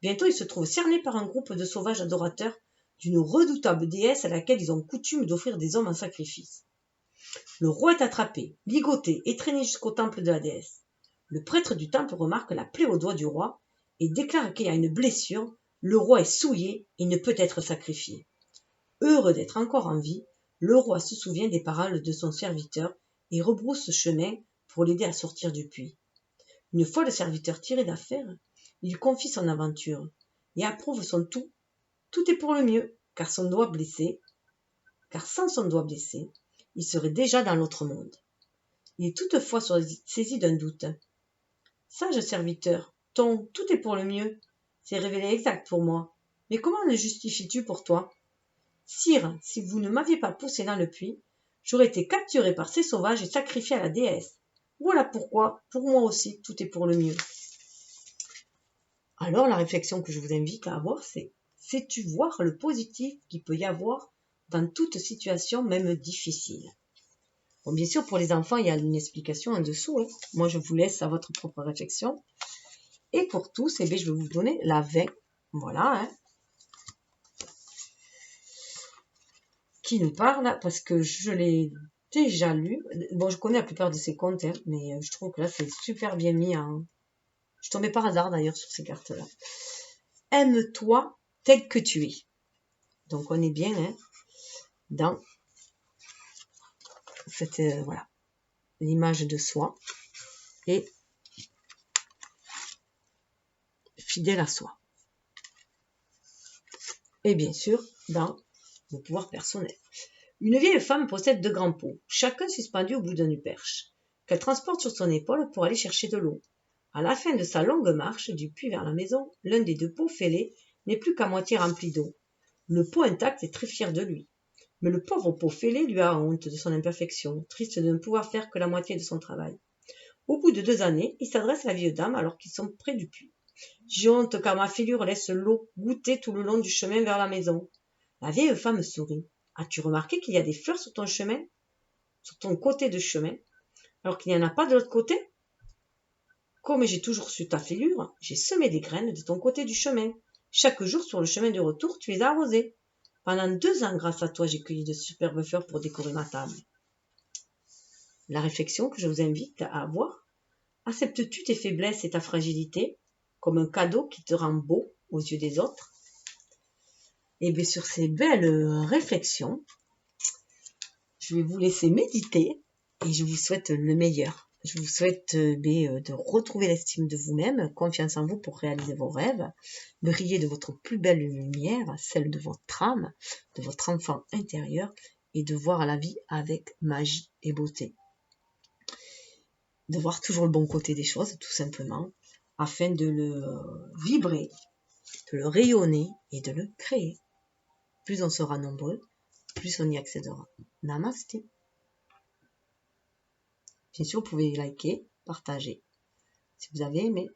Bientôt, il se trouve cerné par un groupe de sauvages adorateurs d'une redoutable déesse à laquelle ils ont coutume d'offrir des hommes en sacrifice. Le roi est attrapé, ligoté et traîné jusqu'au temple de la déesse. Le prêtre du temple remarque la plaie au doigt du roi et déclare qu'il y a une blessure, le roi est souillé et ne peut être sacrifié. Heureux d'être encore en vie, le roi se souvient des paroles de son serviteur et rebrousse chemin pour l'aider à sortir du puits. Une fois le serviteur tiré d'affaire, il lui confie son aventure et approuve son tout. Tout est pour le mieux, car sans son doigt blessé, il serait déjà dans l'autre monde. Il est toutefois saisi d'un doute. Sage serviteur, ton tout est pour le mieux s'est révélé exact pour moi. Mais comment le justifies-tu pour toi? Sire, si vous ne m'aviez pas poussé dans le puits, j'aurais été capturé par ces sauvages et sacrifié à la déesse. Voilà pourquoi, pour moi aussi, tout est pour le mieux. Alors, la réflexion que je vous invite à avoir, c'est: sais-tu voir le positif qu'il peut y avoir dans toute situation, même difficile? Bon, bien sûr, pour les enfants, il y a une explication en dessous. Moi, je vous laisse à votre propre réflexion. Et pour tous, je vais vous donner la 20. Voilà, qui nous parle, parce que je l'ai déjà lu. Bon, je connais la plupart de ces contes, mais je trouve que là, c'est super bien mis. Je tombais par hasard, d'ailleurs, sur ces cartes-là. Aime-toi tel que tu es. Donc, on est bien dans cette, voilà, l'image de soi et fidèle à soi. Et bien sûr, dans le pouvoir personnel. Une vieille femme possède 2 grands pots, chacun suspendu au bout d'une perche, qu'elle transporte sur son épaule pour aller chercher de l'eau. À la fin de sa longue marche du puits vers la maison, l'un des 2 pots fêlés n'est plus qu'à moitié rempli d'eau. Le pot intact est très fier de lui. Mais le pauvre pot fêlé lui a honte de son imperfection, triste de ne pouvoir faire que la moitié de son travail. Au bout de 2 années, il s'adresse à la vieille dame alors qu'ils sont près du puits. « J'ai honte car ma fêlure laisse l'eau goûter tout le long du chemin vers la maison. » La vieille femme sourit. « As-tu remarqué qu'il y a des fleurs sur ton chemin, sur ton côté de chemin, alors qu'il n'y en a pas de l'autre côté? Comme j'ai toujours su ta fêlure, j'ai semé des graines de ton côté du chemin. Chaque jour sur le chemin de retour, tu les as arrosées. Pendant 2 ans, grâce à toi, j'ai cueilli de superbes fleurs pour décorer ma table. » La réflexion que je vous invite à avoir: acceptes-tu tes faiblesses et ta fragilité comme un cadeau qui te rend beau aux yeux des autres? Et bien sur ces belles réflexions, je vais vous laisser méditer et je vous souhaite le meilleur. Je vous souhaite de retrouver l'estime de vous-même, confiance en vous pour réaliser vos rêves, briller de votre plus belle lumière, celle de votre âme, de votre enfant intérieur, et de voir la vie avec magie et beauté. De voir toujours le bon côté des choses, tout simplement, afin de le vibrer, de le rayonner et de le créer. Plus on sera nombreux plus on y accédera. Namasté. Bien sûr, vous pouvez liker, partager si vous avez aimé.